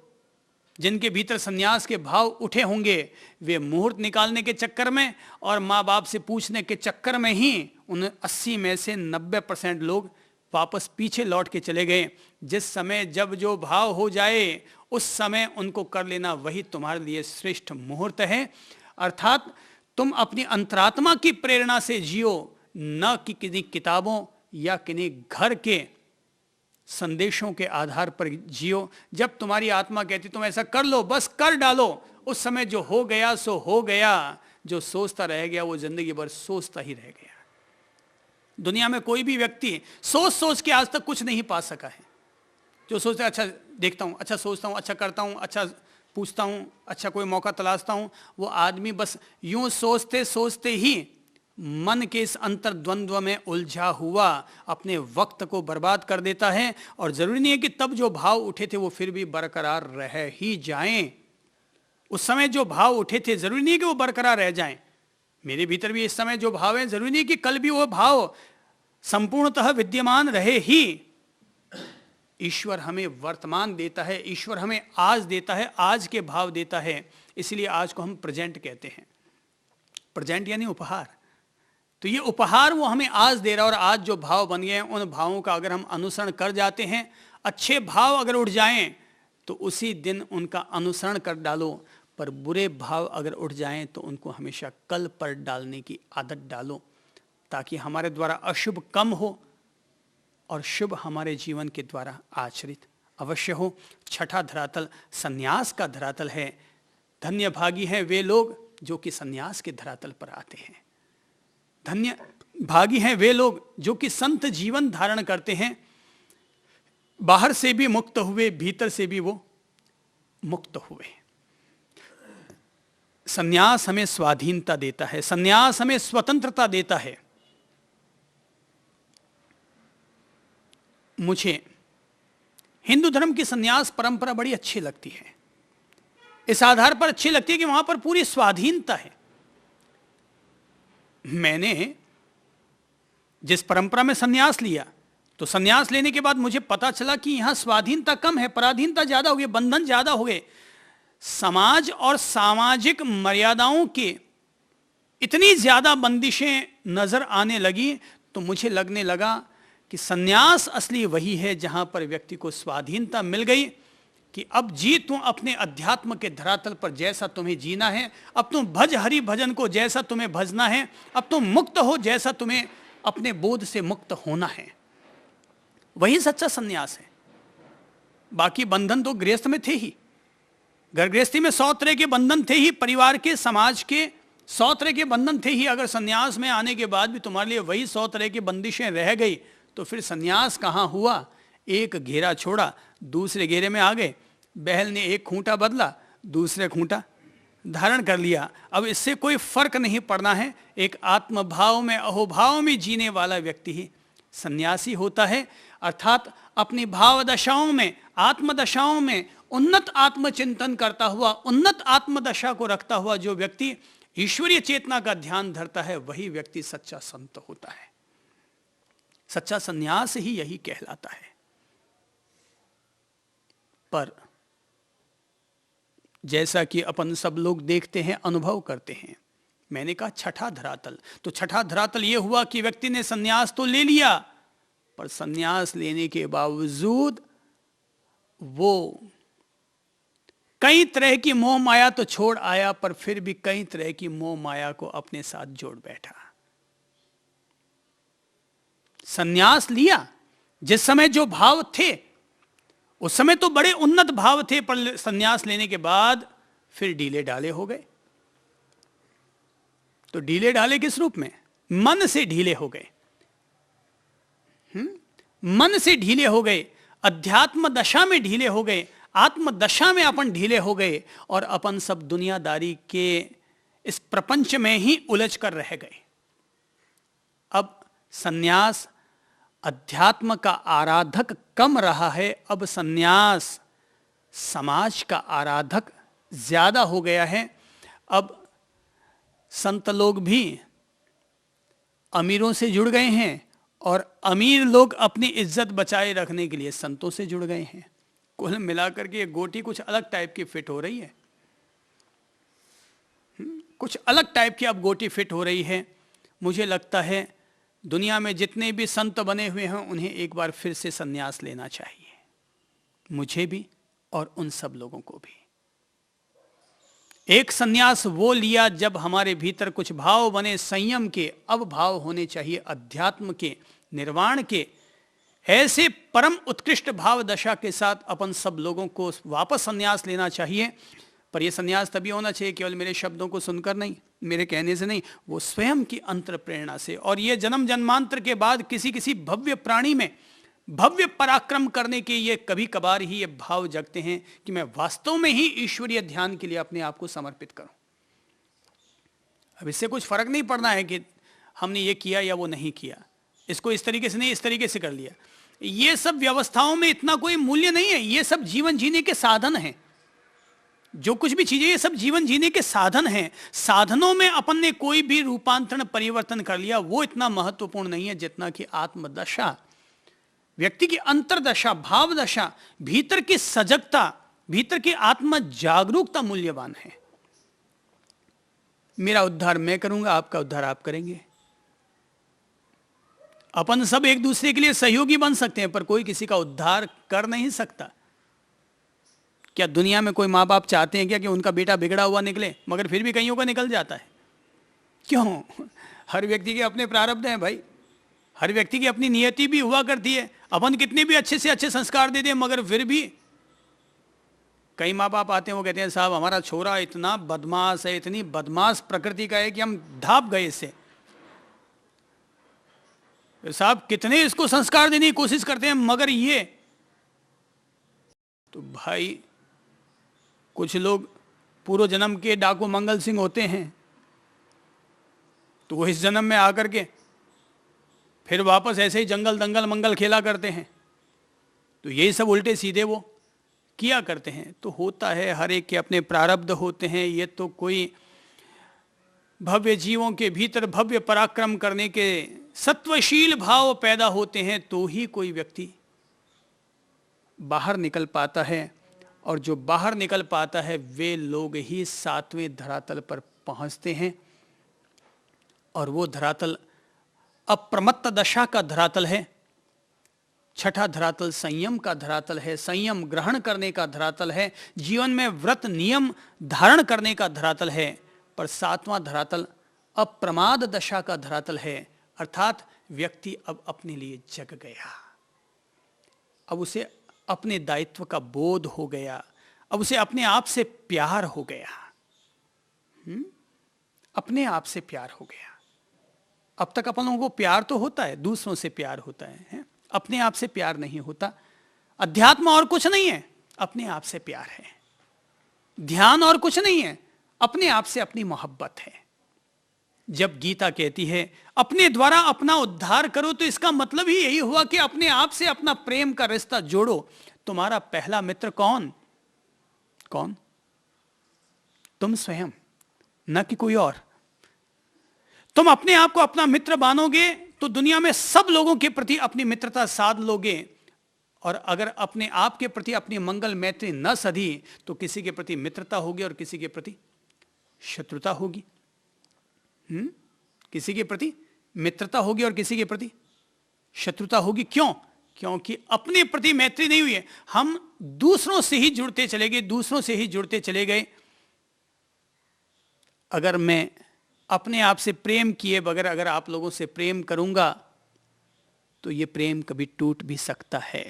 A: जिनके भीतर संन्यास के भाव उठे होंगे, वे मुहूर्त निकालने के चक्कर में और माँ बाप से पूछने के चक्कर में ही उन 80 में से 90% लोग वापस पीछे लौट के चले गए। जिस समय जब जो भाव हो जाए उस समय उनको कर लेना, वही तुम्हारे लिए श्रेष्ठ मुहूर्त है। अर्थात तुम अपनी अंतरात्मा की प्रेरणा से जियो, न कि किन्हीं किताबों या किन्हीं घर के संदेशों के आधार पर जियो। जब तुम्हारी आत्मा कहती तुम ऐसा कर लो, बस कर डालो, उस समय जो हो गया सो हो गया, जो सोचता रह गया वो जिंदगी भर सोचता ही रह गया। दुनिया में कोई भी व्यक्ति सोच सोच के आज तक कुछ नहीं पा सका है। जो सोचता है अच्छा देखता हूँ, अच्छा सोचता हूँ, अच्छा करता हूँ, अच्छा पूछता हूँ, अच्छा कोई मौका तलाशता हूँ, वो आदमी बस यूं सोचते सोचते ही मन के इस अंतर्द्वंद्व में उलझा हुआ अपने वक्त को बर्बाद कर देता है। और ज़रूरी नहीं है कि तब जो भाव उठे थे वो फिर भी बरकरार रह ही जाएं। उस समय जो भाव उठे थे ज़रूरी नहीं है कि वो बरकरार रह जाएं। मेरे भीतर भी इस समय जो भाव है ज़रूरी नहीं है कि कल भी वो भाव संपूर्णतः विद्यमान रहे ही। ईश्वर हमें वर्तमान देता है, ईश्वर हमें आज देता है, आज के भाव देता है। इसलिए आज को हम प्रेजेंट कहते हैं। प्रेजेंट यानी उपहार। तो ये उपहार वो हमें आज दे रहा है, और आज जो भाव बन गए हैं उन भावों का अगर हम अनुसरण कर जाते हैं, अच्छे भाव अगर उठ जाएं तो उसी दिन उनका अनुसरण कर डालो, पर बुरे भाव अगर उठ जाएं तो उनको हमेशा कल पर डालने की आदत डालो, ताकि हमारे द्वारा अशुभ कम हो और शुभ हमारे जीवन के द्वारा आचरित अवश्य हो। छठा धरातल संन्यास का धरातल है। धन्य भागी हैं वे लोग जो कि संन्यास के धरातल पर आते हैं। धन्य भागी हैं वे लोग जो कि संत जीवन धारण करते हैं, बाहर से भी मुक्त हुए, भीतर से भी वो मुक्त हुए। संन्यास हमें स्वाधीनता देता है, संन्यास हमें स्वतंत्रता देता है। मुझे हिंदू धर्म की संन्यास परंपरा बड़ी अच्छी लगती है। इस आधार पर अच्छी लगती है कि वहां पर पूरी स्वाधीनता है। मैंने जिस परंपरा में संन्यास लिया, तो संन्यास लेने के बाद मुझे पता चला कि यहां स्वाधीनता कम है, पराधीनता ज्यादा हो गई, बंधन ज्यादा हो गए। समाज और सामाजिक मर्यादाओं के इतनी ज्यादा बंदिशें नजर आने लगी, तो मुझे लगने लगा कि संन्यास असली वही है जहां पर व्यक्ति को स्वाधीनता मिल गई कि अब जी तुम अपने अध्यात्म के धरातल पर जैसा तुम्हें जीना है, अब तुम भज हरि भजन को जैसा तुम्हें भजना है, अब तुम मुक्त हो जैसा तुम्हें अपने बोध से मुक्त होना है। वही सच्चा संन्यास है। बाकी बंधन तो गृहस्थ में थे ही, घर गृहस्थी में 100 तरह के बंधन थे ही, परिवार के, समाज के 100 तरह के बंधन थे ही। अगर संन्यास में आने के बाद भी तुम्हारे लिए वही 100 तरह की बंदिशें रह गई, तो फिर संन्यास कहाँ हुआ? एक घेरा छोड़ा, दूसरे घेरे में आ गए। बैल ने एक खूंटा बदला, दूसरे खूंटा धारण कर लिया। अब इससे कोई फर्क नहीं पड़ना है। एक आत्मभाव में, अहोभाव में जीने वाला व्यक्ति ही सन्यासी होता है। अर्थात अपनी भाव दशाओं में, आत्मदशाओं में उन्नत आत्मचिंतन करता हुआ, उन्नत आत्मदशा को रखता हुआ जो व्यक्ति ईश्वरीय चेतना का ध्यान धरता है, वही व्यक्ति सच्चा संत होता है। सच्चा सन्यास ही यही कहलाता है। पर जैसा कि अपन सब लोग देखते हैं, अनुभव करते हैं, मैंने कहा छठा धरातल, तो छठा धरातल यह हुआ कि व्यक्ति ने सन्यास तो ले लिया, पर सन्यास लेने के बावजूद वो कई तरह की मोह माया तो छोड़ आया, पर फिर भी कई तरह की मोह माया को अपने साथ जोड़ बैठा। सन्यास लिया, जिस समय जो भाव थे उस समय तो बड़े उन्नत भाव थे, पर सन्यास लेने के बाद फिर ढीले ढाले हो गए। तो ढीले ढाले किस रूप में? मन से ढीले हो गए। मन से ढीले हो गए, अध्यात्म दशा में ढीले हो गए, आत्म दशा में अपन ढीले हो गए, और अपन सब दुनियादारी के इस प्रपंच में ही उलझ कर रह गए। अब सन्यास अध्यात्म का आराधक कम रहा है, अब सन्यास समाज का आराधक ज्यादा हो गया है। अब संत लोग भी अमीरों से जुड़ गए हैं, और अमीर लोग अपनी इज्जत बचाए रखने के लिए संतों से जुड़ गए हैं। कुल मिलाकर के ये गोटी कुछ अलग टाइप की फिट हो रही है। कुछ अलग टाइप की अब गोटी फिट हो रही है। मुझे लगता है दुनिया में जितने भी संत बने हुए हैं, उन्हें एक बार फिर से संन्यास लेना चाहिए, मुझे भी और उन सब लोगों को भी। एक संन्यास वो लिया जब हमारे भीतर कुछ भाव बने संयम के, अब भाव होने चाहिए अध्यात्म के, निर्वाण के। ऐसे परम उत्कृष्ट भाव दशा के साथ अपन सब लोगों को वापस संन्यास लेना चाहिए। पर यह संन्यास तभी होना चाहिए केवल मेरे शब्दों को सुनकर नहीं, मेरे कहने से नहीं, वो स्वयं की अंतर प्रेरणा से। और ये जन्म जन्मांतर के बाद किसी किसी भव्य प्राणी में भव्य पराक्रम करने के ये कभी कभार ही ये भाव जगते हैं कि मैं वास्तव में ही ईश्वरीय ध्यान के लिए अपने आप को समर्पित करूं। अब इससे कुछ फर्क नहीं पड़ना है कि हमने ये किया या वो नहीं किया, इसको इस तरीके से नहीं, इस तरीके से कर लिया। ये सब व्यवस्थाओं में इतना कोई मूल्य नहीं है। ये सब जीवन जीने के साधन हैं। जो कुछ भी चीजें, ये सब जीवन जीने के साधन हैं। साधनों में अपन ने कोई भी रूपांतरण परिवर्तन कर लिया, वो इतना महत्वपूर्ण नहीं है जितना कि आत्मदशा, व्यक्ति की अंतरदशा, भाव दशा, भीतर की सजगता, भीतर की आत्म जागरूकता मूल्यवान है। मेरा उद्धार मैं करूंगा, आपका उद्धार आप करेंगे। अपन सब एक दूसरे के लिए सहयोगी बन सकते हैं, पर कोई किसी का उद्धार कर नहीं सकता। क्या दुनिया में कोई माँ बाप चाहते हैं क्या कि उनका बेटा बिगड़ा हुआ निकले? मगर फिर भी कईयों का निकल जाता है। क्यों? हर व्यक्ति के अपने प्रारब्ध हैं भाई, हर व्यक्ति की अपनी नियति भी हुआ करती है। अपन कितने भी अच्छे से अच्छे संस्कार दे दें, मगर फिर भी कई माँ बाप आते हैं, वो कहते हैं साहब हमारा छोरा इतना बदमाश है, इतनी बदमाश प्रकृति का है कि हम धाप गए इससे। साहब कितने इसको संस्कार देने की कोशिश करते हैं, मगर ये तो भाई कुछ लोग पूर्व जन्म के डाकू मंगल सिंह होते हैं, तो वो इस जन्म में आकर के फिर वापस ऐसे ही जंगल दंगल मंगल खेला करते हैं। तो यही सब उल्टे सीधे वो किया करते हैं। तो होता है, हर एक के अपने प्रारब्ध होते हैं। ये तो कोई भव्य जीवों के भीतर भव्य पराक्रम करने के सत्वशील भाव पैदा होते हैं, तो ही कोई व्यक्ति बाहर निकल पाता है। और जो बाहर निकल पाता है वे लोग ही 7वें धरातल पर पहुंचते हैं। और वो धरातल अप्रमत्त दशा का धरातल है। 6ठा धरातल संयम का धरातल है, संयम ग्रहण करने का धरातल है, जीवन में व्रत नियम धारण करने का धरातल है। पर 7वां धरातल अप्रमाद दशा का धरातल है, अर्थात व्यक्ति अब अपने लिए जग गया, अब उसे अपने दायित्व का बोध हो गया, अब उसे अपने आप से प्यार हो गया। अपने आप से प्यार हो गया। अब तक अपन लोगों को प्यार तो होता है, दूसरों से प्यार होता है, अपने आप से प्यार नहीं होता। अध्यात्म और कुछ नहीं है, अपने आप से प्यार है। ध्यान और कुछ नहीं है, अपने आप से अपनी मोहब्बत है। जब गीता कहती है अपने द्वारा अपना उद्धार करो, तो इसका मतलब ही यही हुआ कि अपने आप से अपना प्रेम का रिश्ता जोड़ो। तुम्हारा पहला मित्र कौन? तुम स्वयं, न कि कोई और। तुम अपने आप को अपना मित्र मानोगे तो दुनिया में सब लोगों के प्रति अपनी मित्रता साध लोगे। और अगर अपने आप के प्रति अपनी मंगल मैत्री न सधी तो किसी के प्रति मित्रता होगी और किसी के प्रति शत्रुता होगी। किसी के प्रति मित्रता होगी और किसी के प्रति शत्रुता होगी। क्यों? क्योंकि अपने प्रति मैत्री नहीं हुई है। हम दूसरों से ही जुड़ते चले गए, दूसरों से ही जुड़ते चले गए। अगर मैं अपने आप से प्रेम किए बगैर अगर आप लोगों से प्रेम करूंगा तो ये प्रेम कभी टूट भी सकता है।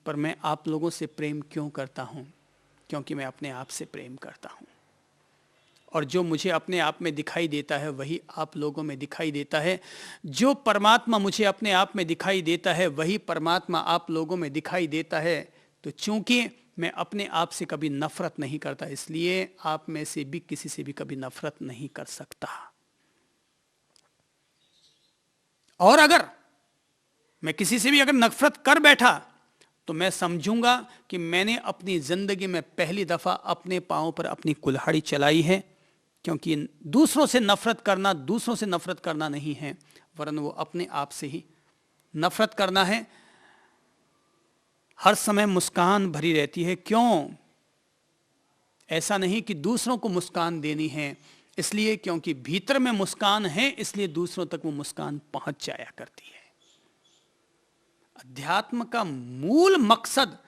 A: पर मैं आप लोगों से प्रेम क्यों करता हूं? क्योंकि मैं अपने आप से प्रेम करता हूं। और जो मुझे अपने आप में दिखाई देता है वही आप लोगों में दिखाई देता है। जो परमात्मा मुझे अपने आप में दिखाई देता है वही परमात्मा आप लोगों में दिखाई देता है। तो चूंकि मैं अपने आप से कभी नफरत नहीं करता, इसलिए आप में से भी किसी से भी कभी नफरत नहीं कर सकता। और अगर मैं किसी से भी अगर नफरत कर बैठा तो मैं समझूंगा कि मैंने अपनी जिंदगी में पहली दफा अपने पांव पर अपनी कुल्हाड़ी चलाई है। क्योंकि दूसरों से नफरत करना नहीं है, वरन वो अपने आप से ही नफरत करना है। हर समय मुस्कान भरी रहती है। क्यों? ऐसा नहीं कि दूसरों को मुस्कान देनी है, इसलिए क्योंकि भीतर में मुस्कान है, इसलिए दूसरों तक वो मुस्कान पहुंच जाया करती है। अध्यात्म का मूल मकसद,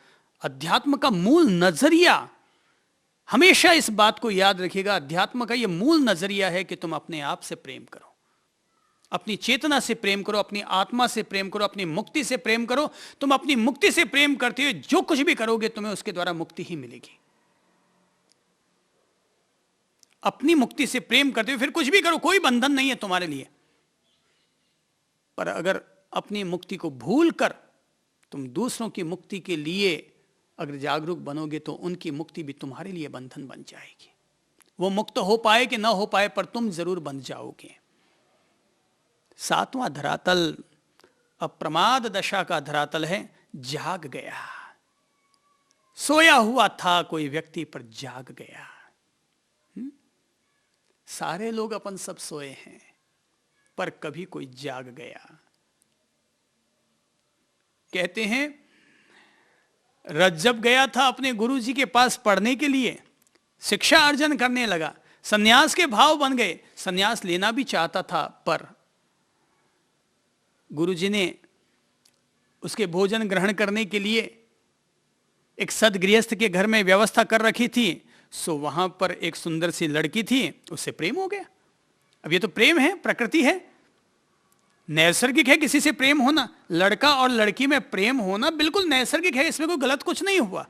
A: अध्यात्म का मूल नजरिया, हमेशा इस बात को याद रखिएगा। अध्यात्म का यह मूल नजरिया है कि तुम अपने आप से प्रेम करो, अपनी चेतना से प्रेम करो, अपनी आत्मा से प्रेम करो, अपनी मुक्ति से प्रेम करो। तुम अपनी मुक्ति से प्रेम करते हुए जो कुछ भी करोगे तुम्हें उसके द्वारा मुक्ति ही मिलेगी। अपनी मुक्ति से प्रेम करते हुए फिर कुछ भी करो, कोई बंधन नहीं है तुम्हारे लिए। पर अगर अपनी मुक्ति को भूलकर तुम दूसरों की मुक्ति के लिए अगर जागरूक बनोगे तो उनकी मुक्ति भी तुम्हारे लिए बंधन बन जाएगी। वो मुक्त हो पाए कि ना हो पाए, पर तुम जरूर बन जाओगे। 7वां धरातल अप्रमाद दशा का धरातल है। जाग गया, सोया हुआ था कोई व्यक्ति पर जाग गया। सारे लोग अपन सब सोए हैं, पर कभी कोई जाग गया। कहते हैं रज्जब गया था अपने गुरुजी के पास पढ़ने के लिए, शिक्षा अर्जन करने लगा, सन्यास के भाव बन गए। सन्यास लेना भी चाहता था, पर गुरुजी ने उसके भोजन ग्रहण करने के लिए एक सदगृहस्थ के घर में व्यवस्था कर रखी थी। सो वहां पर एक सुंदर सी लड़की थी, उससे प्रेम हो गया। अब ये तो प्रेम है, प्रकृति है, नैसर्गिक है किसी से प्रेम होना। लड़का और लड़की में प्रेम होना बिल्कुल नैसर्गिक है, इसमें कोई गलत कुछ नहीं हुआ।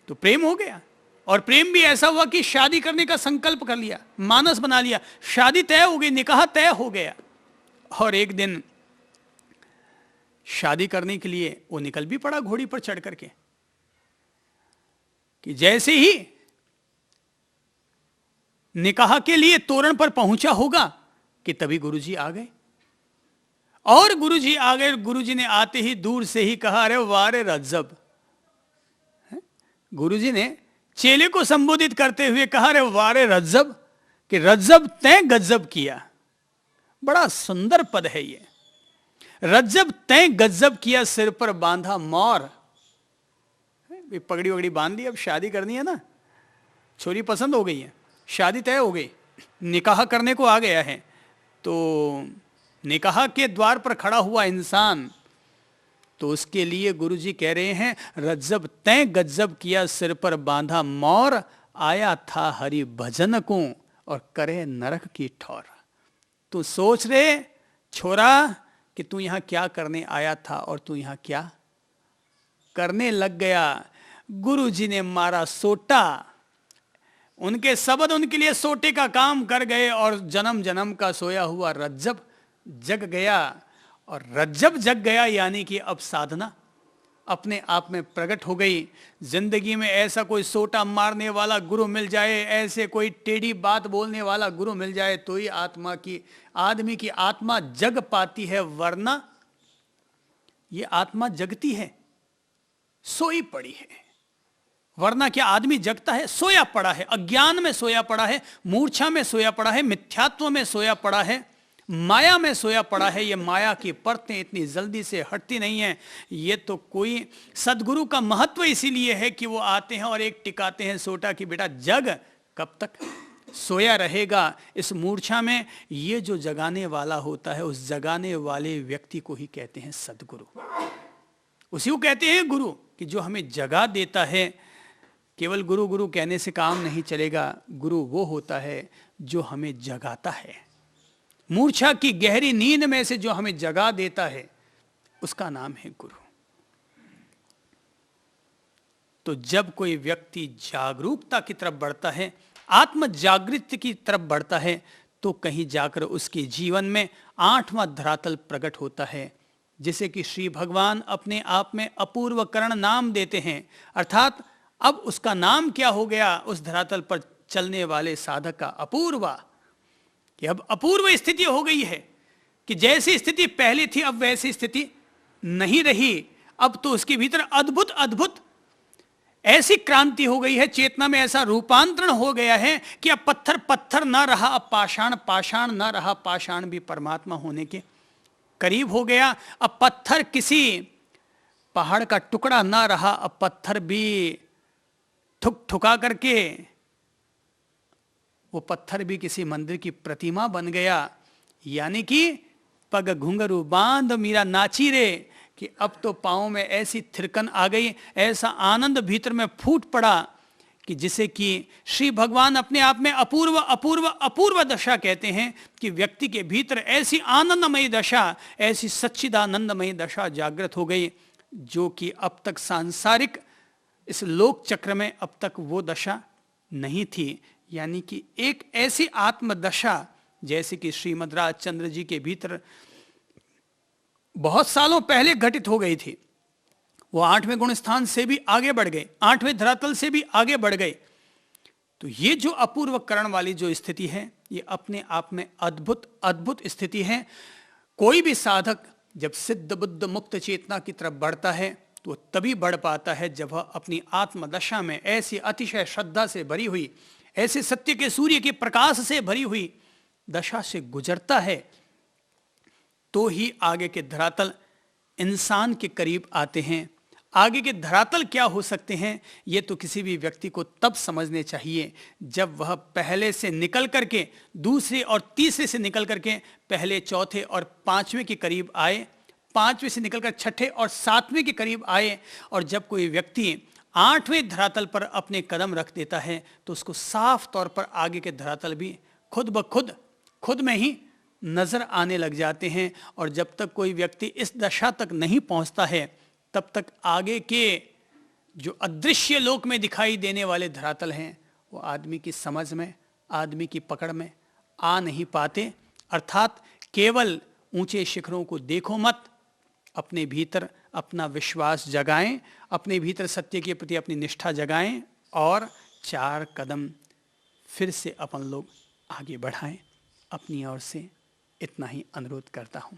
A: तो प्रेम हो गया, और प्रेम भी ऐसा हुआ कि शादी करने का संकल्प कर लिया, मानस बना लिया, शादी तय हो गई, निकाह तय हो गया। और एक दिन शादी करने के लिए वो निकल भी पड़ा घोड़ी पर चढ़ करके, कि जैसे ही निकाह के लिए तोरण पर पहुंचा होगा कि तभी गुरुजी आ गए। और गुरुजी आ गए, गुरुजी ने आते ही दूर से ही कहा, अरे वारे रज्जब। गुरुजी ने चेले को संबोधित करते हुए कहा, अरे वारे रज्जब, कि रज्जब तय गज्जब किया। बड़ा सुंदर पद है ये, रज्जब तय गज्जब किया, सिर पर बांधा मौर। पगड़ी वगड़ी बांध ली, अब शादी करनी है ना, छोरी पसंद हो गई है, शादी तय हो गई, निकाह करने को आ गया है। तो निकाह के द्वार पर खड़ा हुआ इंसान, तो उसके लिए गुरुजी कह रहे हैं, रज्जब तय गज्जब किया, सिर पर बांधा मौर, आया था हरि भजन को और करे नरक की ठौर। तू सोच रहे छोरा कि तू यहां क्या करने आया था और तू यहां क्या करने लग गया। गुरुजी ने मारा सोटा, उनके शब्द उनके लिए सोटे का काम कर गए, और जन्म जन्म का सोया हुआ रज्जब जग गया। और रज्जब जग गया यानी कि अब साधना अपने आप में प्रकट हो गई। जिंदगी में ऐसा कोई सोटा मारने वाला गुरु मिल जाए, ऐसे कोई टेढ़ी बात बोलने वाला गुरु मिल जाए, तो ही आदमी की आत्मा जग पाती है, वरना ये आत्मा जगती है, सोई पड़ी है। वरना क्या आदमी जगता है? सोया पड़ा है, अज्ञान में सोया पड़ा है, मूर्छा में सोया पड़ा है, मिथ्यात्व में सोया पड़ा है, माया में सोया पड़ा है। ये माया की परतें इतनी जल्दी से हटती नहीं है। ये तो कोई सदगुरु का महत्व इसीलिए है कि वो आते हैं और एक टिकाते हैं सोटा कि बेटा जग, कब तक सोया रहेगा इस मूर्छा में। ये जो जगाने वाला होता है, उस जगाने वाले व्यक्ति को ही कहते हैं सदगुरु, उसी को कहते हैं गुरु, कि जो हमें जगा देता है। केवल गुरु गुरु कहने से काम नहीं चलेगा, गुरु वो होता है जो हमें जगाता है। मूर्छा की गहरी नींद में से जो हमें जगा देता है, उसका नाम है गुरु। तो जब कोई व्यक्ति जागरूकता की तरफ बढ़ता है, आत्म जागृति की तरफ बढ़ता है, तो कहीं जाकर उसके जीवन में 8वां धरातल प्रकट होता है, जिसे कि श्री भगवान अपने आप में अपूर्व करण नाम देते हैं। अर्थात अब उसका नाम क्या हो गया उस धरातल पर चलने वाले साधक का? अपूर्वा, कि अब अपूर्व स्थिति हो गई है, कि जैसी स्थिति पहले थी अब वैसी स्थिति नहीं रही। अब तो उसके भीतर अद्भुत अद्भुत ऐसी क्रांति हो गई है, चेतना में ऐसा रूपांतरण हो गया है कि अब पत्थर पत्थर ना रहा, अब पाषाण पाषाण ना रहा, पाषाण भी परमात्मा होने के करीब हो गया। अब पत्थर किसी पहाड़ का टुकड़ा ना रहा, अब पत्थर भी ठुक ठुका करके वो पत्थर भी किसी मंदिर की प्रतिमा बन गया। यानी कि पग घुंघरू बांध मीरा नाची रे, कि अब तो पाँव में ऐसी थिरकन आ गई, ऐसा आनंद भीतर में फूट पड़ा, कि जिसे कि श्री भगवान अपने आप में अपूर्व अपूर्व अपूर्व दशा कहते हैं, कि व्यक्ति के भीतर ऐसी आनंदमयी दशा, ऐसी सच्चिदानंदमयी दशा जागृत हो गई, जो कि अब तक सांसारिक इस लोक चक्र में अब तक वो दशा नहीं थी। यानी कि एक ऐसी आत्मदशा जैसे कि श्रीमद् राजचंद्र जी के भीतर बहुत सालों पहले घटित हो गई थी। वो 8वें गुण स्थान से भी आगे बढ़ गए, 8वें धरातल से भी आगे बढ़ गए। तो ये जो अपूर्व करण वाली जो स्थिति है, ये अपने आप में अद्भुत अद्भुत स्थिति है। कोई भी साधक जब सिद्ध बुद्ध मुक्त चेतना की तरफ बढ़ता है, तो तभी बढ़ पाता है जब वह अपनी आत्मदशा में ऐसी अतिशय श्रद्धा से भरी हुई, ऐसे सत्य के सूर्य के प्रकाश से भरी हुई दशा से गुजरता है, तो ही आगे के धरातल इंसान के करीब आते हैं। आगे के धरातल क्या हो सकते हैं, ये तो किसी भी व्यक्ति को तब समझने चाहिए जब वह पहले से निकल करके, दूसरे और तीसरे से निकल करके पहले, चौथे और पांचवें के करीब आए, पांचवें से निकलकर छठे और सातवें के करीब आए। और जब कोई व्यक्ति आठवें धरातल पर अपने कदम रख देता है तो उसको साफ तौर पर आगे के धरातल भी खुद ब खुद में ही नजर आने लग जाते हैं। और जब तक कोई व्यक्ति इस दशा तक नहीं पहुंचता है तब तक आगे के जो अदृश्य लोक में दिखाई देने वाले धरातल हैं वो आदमी की समझ में, आदमी की पकड़ में आ नहीं पाते। अर्थात केवल ऊंचे शिखरों को देखो मत, अपने भीतर अपना विश्वास जगाएं, अपने भीतर सत्य के प्रति अपनी निष्ठा जगाएं और 4 कदम फिर से अपन लोग आगे बढ़ाएं। अपनी ओर से इतना ही अनुरोध करता हूं।